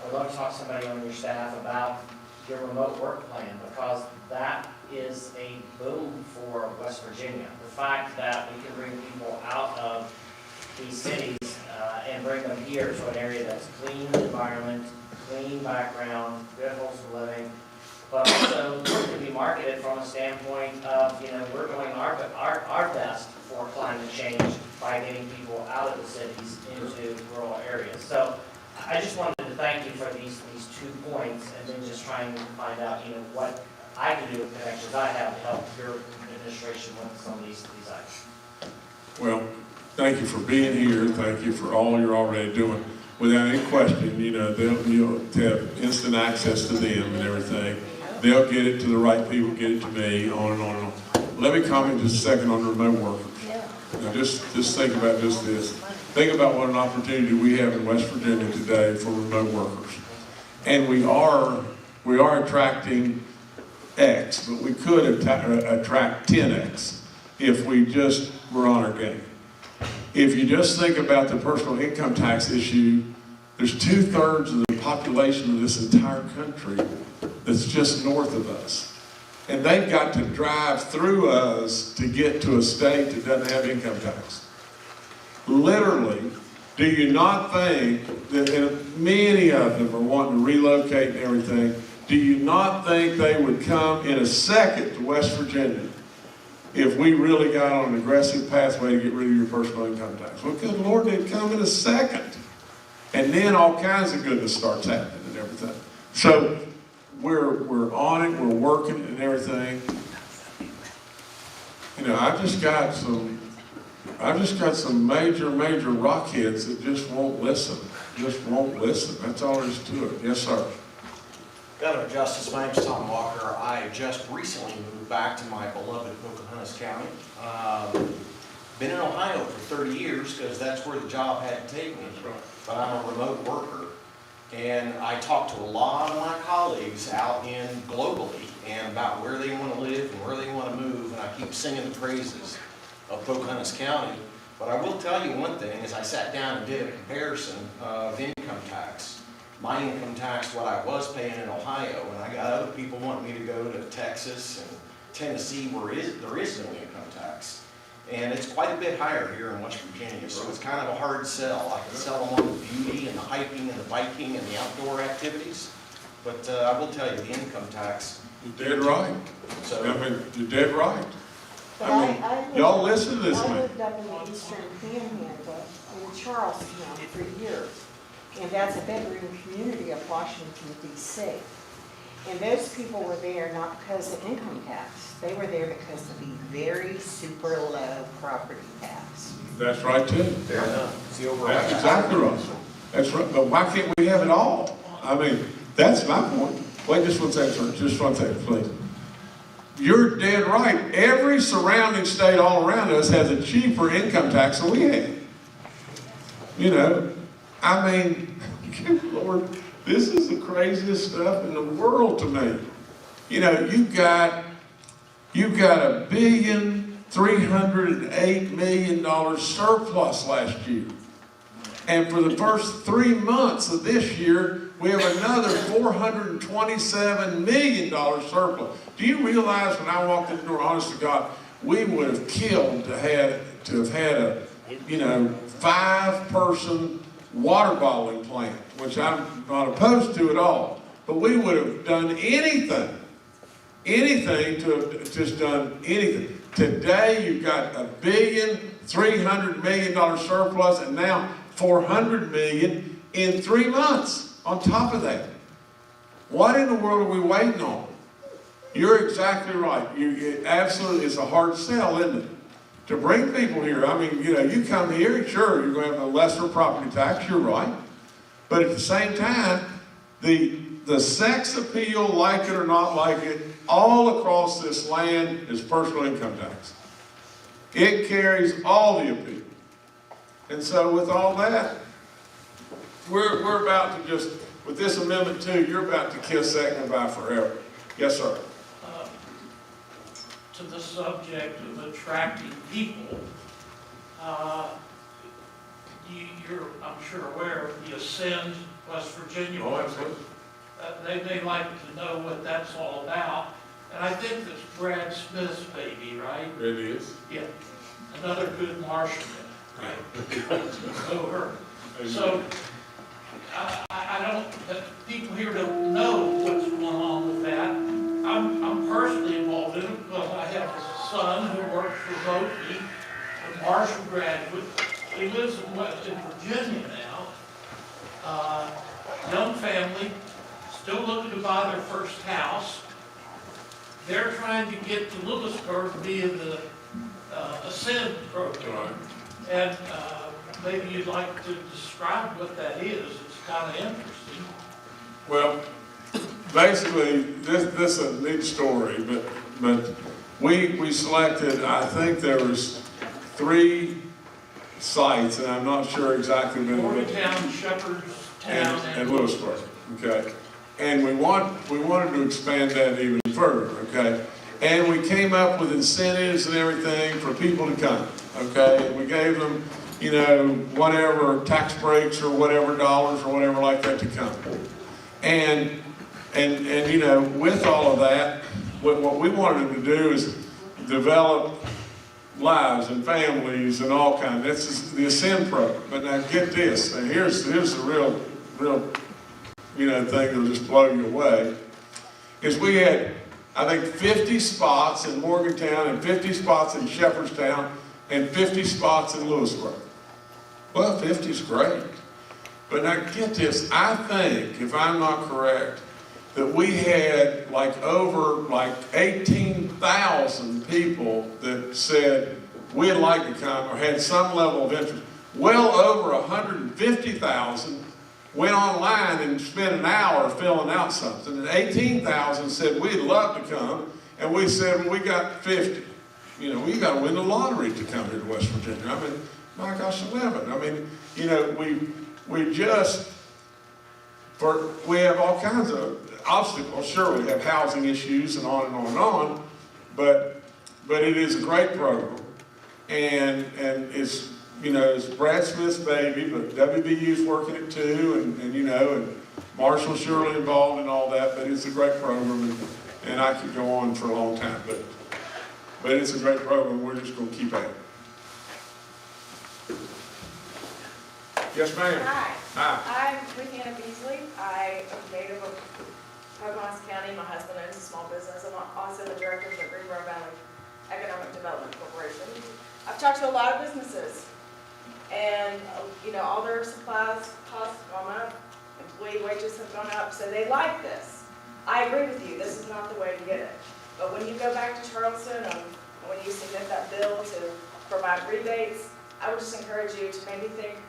would love to talk to somebody on your staff about your remote work plan, because that is a boom for West Virginia. The fact that we can bring people out of these cities and bring them here to an area that's clean environment, clean background, good wholesome living, but also it can be marketed from a standpoint of, we're doing our best for climate change by getting people out of the cities into rural areas. So I just wanted to thank you for these 2 points, and then just trying to find out, what I can do with connections I have to help your administration with some of these items. Well, thank you for being here. Thank you for all you're already doing. Without any question, you'll have instant access to them and everything. They'll get it to the right people, get it to me, on and on and on. Let me comment just a second on remote workers. Now, just think about just this. Think about what an opportunity we have in West Virginia today for remote workers. And we are attracting X, but we could attract 10X if we just were on our game. If you just think about the personal income tax issue, there's 2/3 of the population of this entire country that's just north of us. And they've got to drive through us to get to a state that doesn't have income tax. Literally, do you not think that, and many of them are wanting to relocate and everything, do you not think they would come in a second to West Virginia if we really got on an aggressive pathway to get rid of your personal income tax? Well, good Lord, they'd come in a second. And then all kinds of goodness starts happening and everything. So we're on it, we're working and everything. I've just got some major rockheads that just won't listen. That's all there is to it. Yes, sir. Governor Justice, my name is Tom Walker. I just recently moved back to my beloved Pocahontas County. Been in Ohio for 30 years because that's where the job had to take me, but I'm a remote worker. And I talk to a lot of my colleagues out in globally and about where they want to live and where they want to move, and I keep singing the praises of Pocahontas County. But I will tell you one thing, as I sat down and did a comparison of income tax, my income tax, what I was paying in Ohio, and I got other people wanting me to go to Texas and Tennessee where there is no income tax. And it's quite a bit higher here in West Virginia, so it's kind of a hard sell. I can sell them on the beauty and the hiking and the biking and the outdoor activities, but I will tell you, the income tax. You're dead right. So, You're dead right. But y'all listen to this I man. lived up in the eastern panhandle in Charlestown for years, and that's a bedroom community of Washington, D.C. And those people were there not because of income tax. They were there because of the very super low property tax. That's right too. fair enough. It's the overall. That's exactly right. That's right. But why can't we have it all? That's my point. Wait just one second, sir. Just one second, please. You're dead right. Every surrounding state all around us has a cheaper income tax than we have. Good Lord, this is the craziest stuff in the world to me. You've got $1,308 million surplus last year. And for the first 3 months of this year, we have another $427 million surplus. Do you realize when I walked in the door, honest to God, we would have killed to have had a 5-person water bottling plant, which I'm not opposed to at all. But we would have done anything to have just done anything. Today, you've got $1,300 million surplus, and now $400 million in 3 months on top of that. What in the world are we waiting on? You're exactly right. Absolutely, it's a hard sell, isn't it? To bring people here. You come here, sure, you're going to have a lesser property tax, you're right. But at the same time, the sex appeal, like it or not like it, all across this land is personal income tax. It carries all the appeal. And so with all that, we're about to just, with this amendment 2, you're about to kiss that goodbye forever. Yes, sir. To the subject of attracting people, you're, I'm sure, aware of the Ascend West Virginia Oh, program. absolutely. They'd like to know what that's all about. And I think that's Brad Smith's baby, right? It is. Yeah. Another good Marshman, right? Know her. So, I don't, people here don't know what's going on with that. I'm personally involved in it because I have a son who works remotely, a Marshall graduate. He lives in Virginia now. Young family, still looking to buy their first house. They're trying to get to Lewisburg via the Ascend program. And maybe you'd like to describe what that is. It's kind of interesting. Well, basically, this is a neat story, but we selected, I think there was 3 sites, and I'm not sure exactly. Morgantown, Shepherdstown, and Lewisburg, okay? And we wanted to expand that even further, okay? And we came up with incentives and everything for people to come, okay? And we gave them, you know, whatever tax breaks or whatever dollars or whatever like that to come. And you know, with all of that, what we wanted them to do is develop lives and families and all kinds. That's the Ascend program. But now get this. Now here's the real, you know, thing that'll just blow you away. Is we had, I think, 50 spots in Morgantown and 50 spots in Shepherdstown and 50 spots in Lewisburg. Well, 50 is great. But now get this. I think, if I'm not correct, that we had over 18,000 people that said we'd like to come or had some level of interest. Well over 150,000 went online and spent an hour filling out something, and 18,000 said we'd love to come, and we said, well, we got 50. You know, we got to win the lottery to come here to West Virginia. I mean, my gosh, 11. I mean, you know, we have all kinds of obstacles. Sure, we have housing issues and on and on and on, but it is a great program, and it's, you know, it's Brad Smith's baby, but WVU's working it too, and you know, and Marshall's surely involved in all that, but it's a great program, and I could go on for a long time, but it's a great program. We're just going to keep at it. Yes, ma'am. Hi. Hi. I'm Ruth Anna Beasley. I am native of Pocahontas County. My husband owns a small business. I'm also the director of the Greenbrier Valley Economic Development Corporation. I've talked to a lot of businesses, and you know, all their supplies costs have gone up, employee wages have gone up, so they like this. I agree with you, this is not the way to get it. But when you go back to Charleston, and when you submit that bill to provide rebates, I would just encourage you to maybe think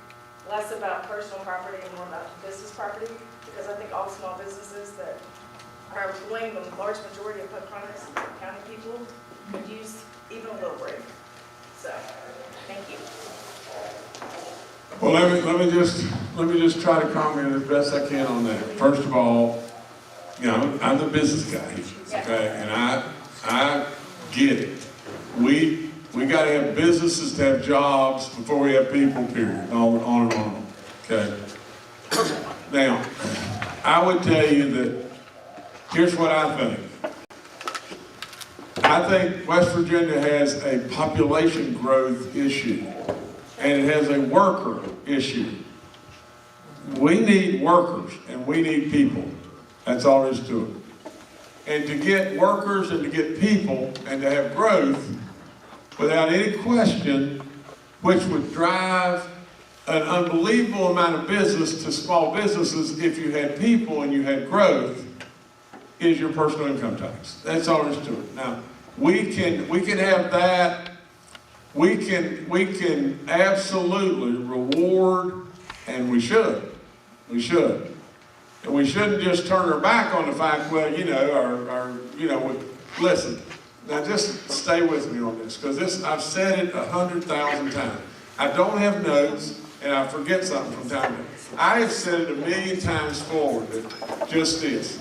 less about personal property and more about business property, because I think all small businesses that are employing the large majority of Pocahontas County people could use even a little break. So, thank you. Well, let me just try to comment as best I can on that. First of all, you know, I'm the business guy, okay, and I get it. We got to have businesses to have jobs before we have people, period, on and on, okay? Now, I would tell you that here's what I think. I think West Virginia has a population growth issue, and it has a worker issue. We need workers, and we need people. That's all there is to it. And to get workers and to get people and to have growth, without any question, which would drive an unbelievable amount of business to small businesses if you had people and you had growth, is your personal income tax. That's all there is to it. Now, we can have that. We can absolutely reward, and we should. We should. And we shouldn't just turn our back on the fact, well, you know, listen. Now just stay with me on this, because I've said it 100,000 times. I don't have notes, and I forget something from time to time. I have said it 1,000,000 times forward, just this.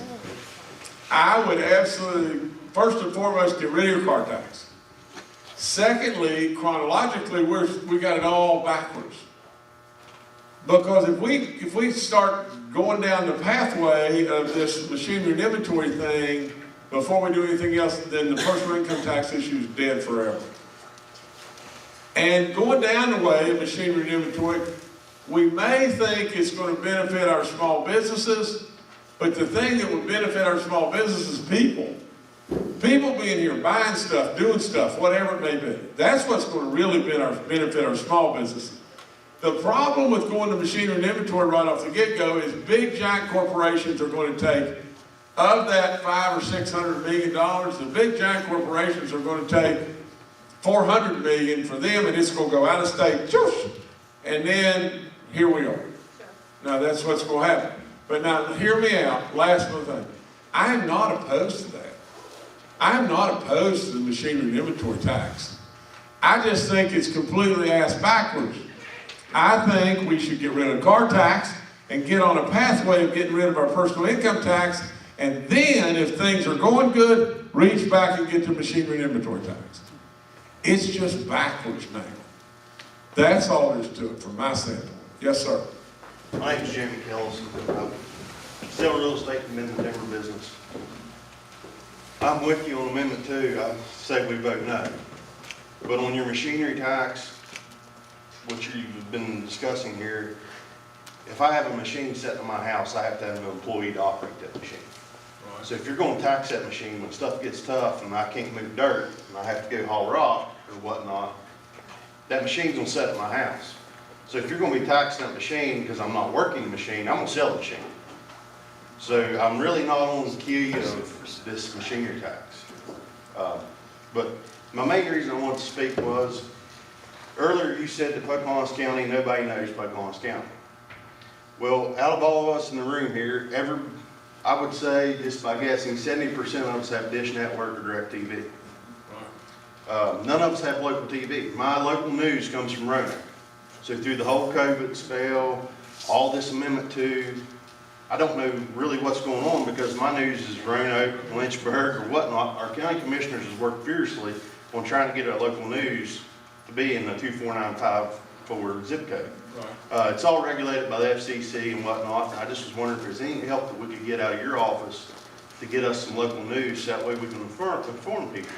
I would absolutely, first and foremost, get rid of your car tax. Secondly, chronologically, we got it all backwards. Because if we start going down the pathway of this machinery and inventory thing before we do anything else, then the personal income tax issue is dead forever. And going down the way of machinery and inventory, we may think it's going to benefit our small businesses, but the thing that would benefit our small businesses is people. People being here, buying stuff, doing stuff, whatever it may be. That's what's going to really benefit our small businesses. The problem with going to machinery and inventory right off the get-go is big giant corporations are going to take, of that $500 or $600 million, the big giant corporations are going to take $400 million for them, and it's going to go out of state, and then here we are. Now that's what's going to happen. But now hear me out, last little thing. I am not opposed to that. I am not opposed to the machinery and inventory tax. I just think it's completely ass backwards. I think we should get rid of the car tax and get on a pathway of getting rid of our personal income tax, and then if things are going good, reach back and get the machinery and inventory tax. It's just backwards now. That's all there is to it from my standpoint. Yes, sir. My name's Jimmy Kells. I sell real estate and in the timber business. I'm with you on Amendment 2. I say we vote no. But on your machinery tax, which you've been discussing here, if I have a machine set in my house, I have to have an employee to operate that machine. So if you're going to tax that machine when stuff gets tough and I can't move dirt and I have to go haul rock or whatnot, that machine's going to set at my house. So if you're going to be taxing that machine because I'm not working the machine, I'm going to sell the machine. So I'm really not on the key of this machinery tax. But my main reason I wanted to speak was, earlier you said that Pocahontas County, nobody knows Pocahontas County. Well, out of all of us in the room here, I would say, just by guessing, 70% of us have Dish Network or DirecTV. None of us have local TV. My local news comes from Roanoke. So through the whole COVID spell, all this Amendment 2, I don't know really what's going on because my news is Roanoke, Lynchburg, or whatnot. Our county commissioners has worked fiercely on trying to get our local news to be in the 24954 zip code. Right. It's all regulated by the FCC and whatnot. And I just was wondering if there's any help that we could get out of your office to get us some local news so that way we can inform people.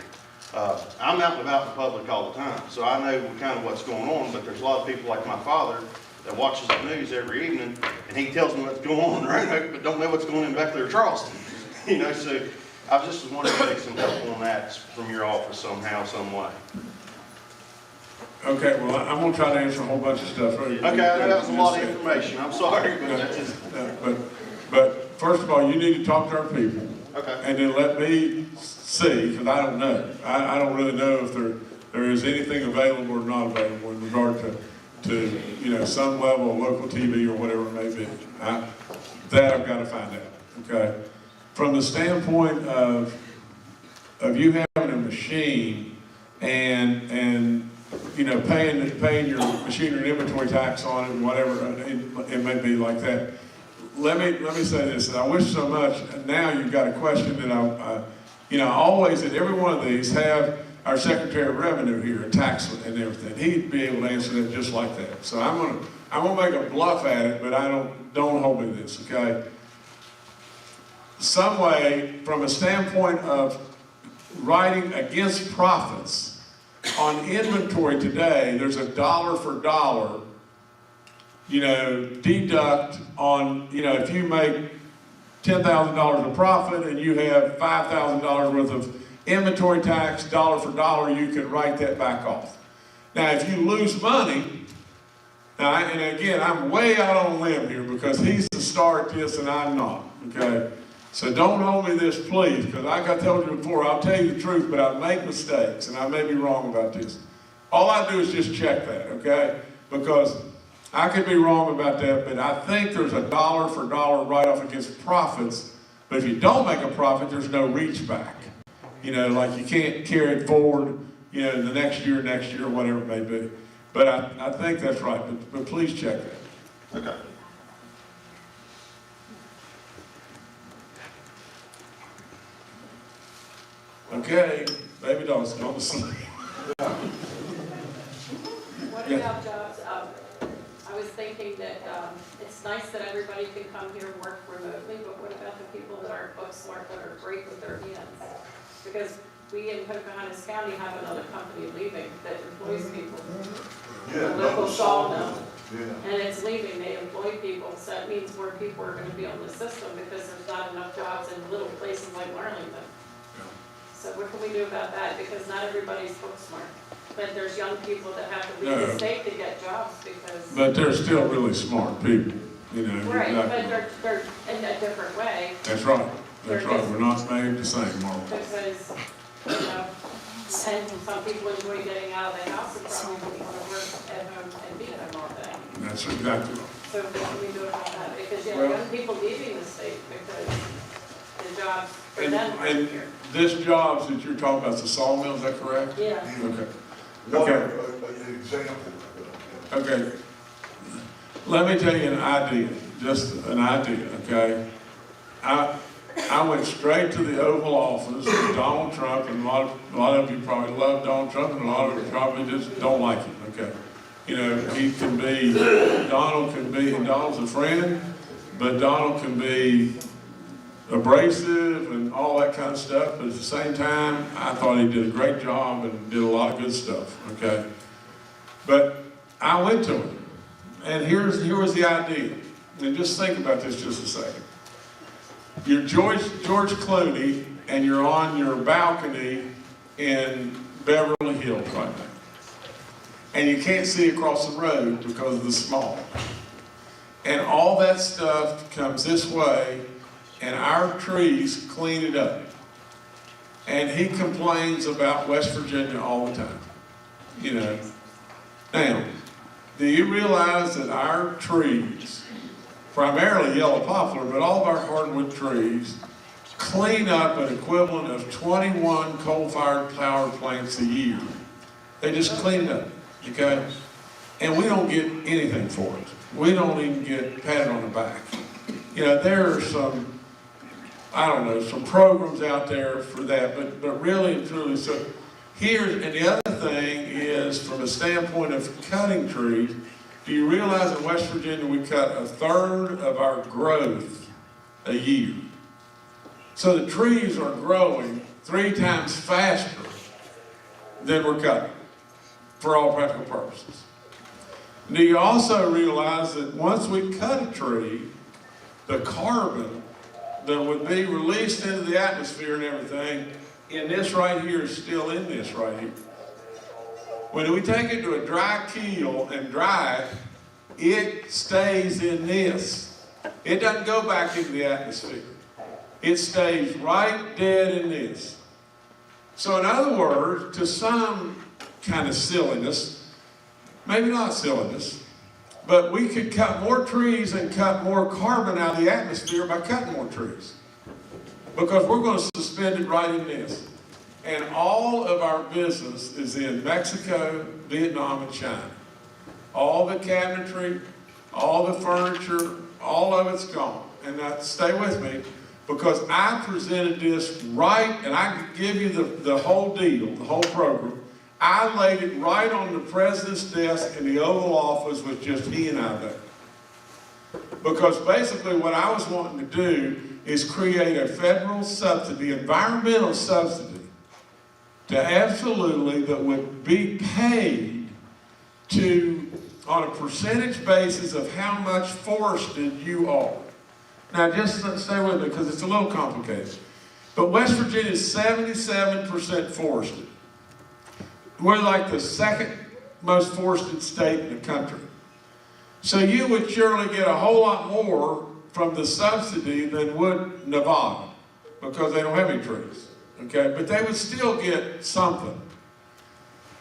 I'm out and about in the public all the time, so I know kind of what's going on, but there's a lot of people like my father that watches the news every evening, and he tells me what's going on in Roanoke, but don't know what's going on back there in Charleston. You know, so I just was wondering if there's some help on that from your office somehow, some way. Okay, well, I'm going to try to answer a whole bunch of stuff. Okay, I know that was a lot of information. I'm sorry, but that's just... But first of all, you need to talk to our people. Okay. And then let me see, because I don't know. I don't really know if there is anything available or not available in regard to you know, some level of local TV or whatever it may be. That I've got to find out, okay? From the standpoint of you having a machine and you know, paying your machinery and inventory tax on it and whatever it may be like that. Let me say this, and I wish so much, now you've got a question that you know, always at every one of these have our Secretary of Revenue here, and tax and everything. He'd be able to answer that just like that. So I'm gonna make a bluff at it, but don't hold me to this, okay? Some way, from a standpoint of writing against profits, on inventory today, there's a dollar for dollar, you know, deduct on, you know, if you make $10,000 of profit and you have $5,000 worth of inventory tax, dollar for dollar, you can write that back off. Now, if you lose money, now, and again, I'm way out on a limb here because he's the star at this and I'm not, okay? So don't hold me this, please, because like I told you before, I'll tell you the truth, but I make mistakes and I may be wrong about this. All I do is just check that, okay? Because I could be wrong about that, but I think there's a dollar for dollar write-off against profits, but if you don't make a profit, there's no reach back. You know, like you can't carry it forward, you know, the next year, whatever it may be. But I think that's right, but please check that. Okay. Okay, Babydog's gone to sleep. What about jobs? I was thinking that nice that everybody can come here and work remotely, but what about the people that aren't book smart, that are great with their hands? Because we in Pocahontas County have another company leaving that employs people. Yeah, A local sawmill, Yeah. and it's leaving, they employ people, so that means more people are gonna be on the system because there's not enough jobs in little places like Marlinton. So what can we do about that? Because not everybody's book smart, but there's young people that have to leave No. the state to get jobs because. But they're still really smart people, you know. Right, exactly. but they're in a different way, That's right, that's right, we're not made the same, Marlon. because, you know, and some people enjoy getting out of the house and probably want to work at home and be at home all day. That's exactly right. So what can we do about that? Because you have Well- young people leaving the state because the jobs for them aren't And here. this jobs that you're talking about, is the sawmill, is that correct? Yeah. Okay, One, Okay. an example. okay. Let me tell you an idea, just an idea, okay? I went straight to the Oval Office with Donald Trump, and a lot of you probably love Donald Trump, and a lot of you probably just don't like him, okay? You know, Donald can be, and Donald's a friend, but Donald can be abrasive and all that kind of stuff, but at the same time, I thought he did a great job and did a lot of good stuff, okay? But I went to him, and here was the idea, and just think about this just a second. You're George Clooney, and you're on your balcony in Beverly Hills right now. And you can't see across the road because of the smog. And all that stuff comes this way, and our trees clean it up. And he complains about West Virginia all the time, you know. Now, do you realize that our trees, primarily yellow poplar, but all of our hardwood trees, clean up an equivalent of 21 coal-fired power plants a year? They just clean it up, okay? And we don't get anything for it. We don't even get patted on the back. You know, there are some, I don't know, some programs out there for that, but really and truly, so here, and the other thing is, from a standpoint of cutting trees, do you realize in West Virginia we cut 1/3 of our growth a year? So the trees are growing 3 times faster than we're cutting, for all practical purposes. Do you also realize that once we cut a tree, the carbon that would be released into the atmosphere and everything, in this right here is still in this right here. When we take it to a dry kiln and dry it, it stays in this. It doesn't go back into the atmosphere. It stays right dead in this. So in other words, to some kind of silliness, maybe not silliness, but we could cut more trees and cut more carbon out of the atmosphere by cutting more trees. Because we're going to suspend it right in this. And all of our business is in Mexico, Vietnam, and China. All the cabinetry, all the furniture, all of it's gone. And now stay with me, because I presented this right, and I can give you the whole deal, the whole program. I laid it right on the president's desk in the Oval Office with just he and I there. Because basically what I was wanting to do is create a federal subsidy, environmental subsidy, to absolutely, that would be paid to, on a percentage basis of how much forested you are. Now just stay with me because it's a little complicated. But West Virginia is 77% forested. We're like the second most forested state in the country. So you would surely get a whole lot more from the subsidy than would Nevada, because they don't have any trees, okay? But they would still get something.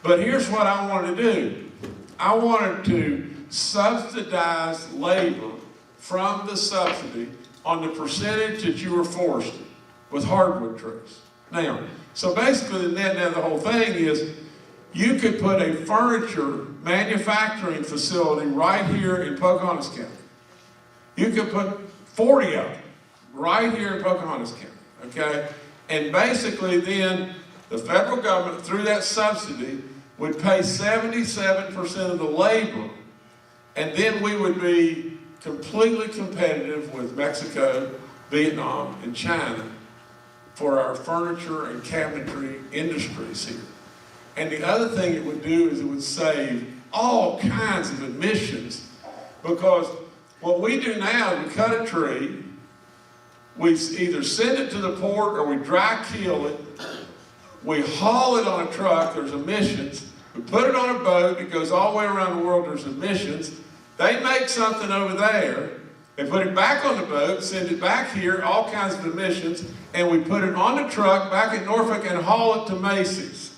But here's what I wanted to do. I wanted to subsidize labor from the subsidy on the percentage that you were forested with hardwood trees. Now, so basically the net of the whole thing is you could put a furniture manufacturing facility right here in Pocahontas County. You could put 40 of them right here in Pocahontas County, okay? And basically then the federal government, through that subsidy, would pay 77% of the labor, and then we would be completely competitive with Mexico, Vietnam, and China for our furniture and cabinetry industries here. And the other thing it would do is it would save all kinds of emissions, because what we do now is we cut a tree, we either send it to the port or we dry kill it, we haul it on a truck, there's emissions, we put it on a boat, it goes all the way around the world, there's emissions, they make something over there, they put it back on the boat, send it back here, all kinds of emissions, and we put it on the truck back in Norfolk and haul it to Macy's.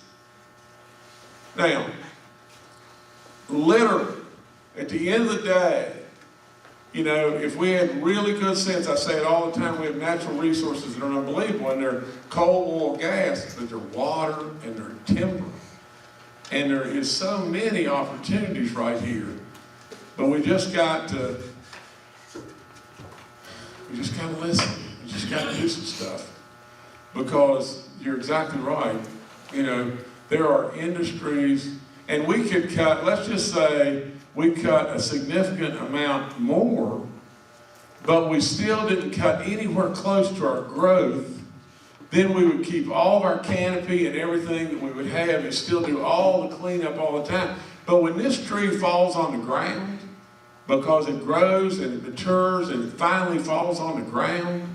Now, literally, at the end of the day, you know, if we had really good sense, I say it all the time, we have natural resources that are unbelievable, and they're coal, oil, gas, but they're water and they're timber. And there is so many opportunities right here, but we just got to listen. We just got to do some stuff, because you're exactly right. You know, there are industries, and we could cut, let's just say we cut a significant amount more, but we still didn't cut anywhere close to our growth. Then we would keep all of our canopy and everything that we would have and still do all the cleanup all the time. But when this tree falls on the ground, because it grows and it matures and it finally falls on the ground,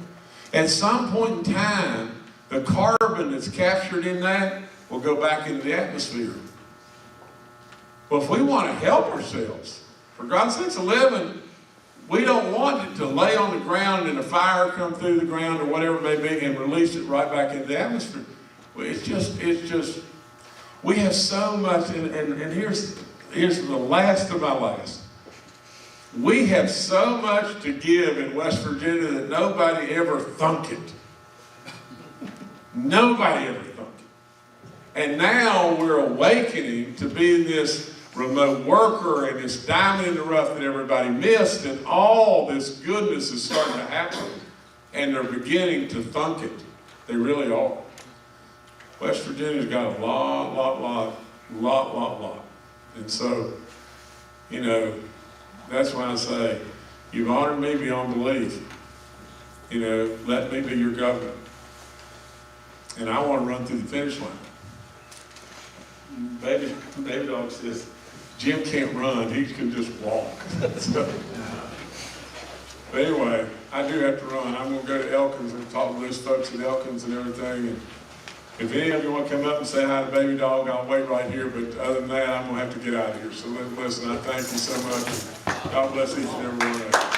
at some point in time, the carbon that's captured in that will go back into the atmosphere. Well, if we want to help ourselves, for God's sakes, 11, we don't want it to lay on the ground and a fire come through the ground or whatever it may be and release it right back into the atmosphere. Well, it's just, we have so much, and here's the last of my last. We have so much to give in West Virginia that nobody ever thunk it. Nobody ever thunk it. And now we're awakening to be this remote worker and this diamond in the rough that everybody missed, and all this goodness is starting to happen, and they're beginning to thunk it. They really are. West Virginia's got a lot. And so, you know, that's why I say, you've honored me beyond belief. You know, let me be your governor. And I want to run through the finish line. Babydog says, Jim can't run, he can just walk. So, but anyway, I do have to run. I'm going to go to Elkins and talk to those folks at Elkins and everything. And if any of you want to come up and say hi to Babydog, I'll wait right here. But other than that, I'm going to have to get out of here. So listen, I thank you so much. God bless each and every one of you.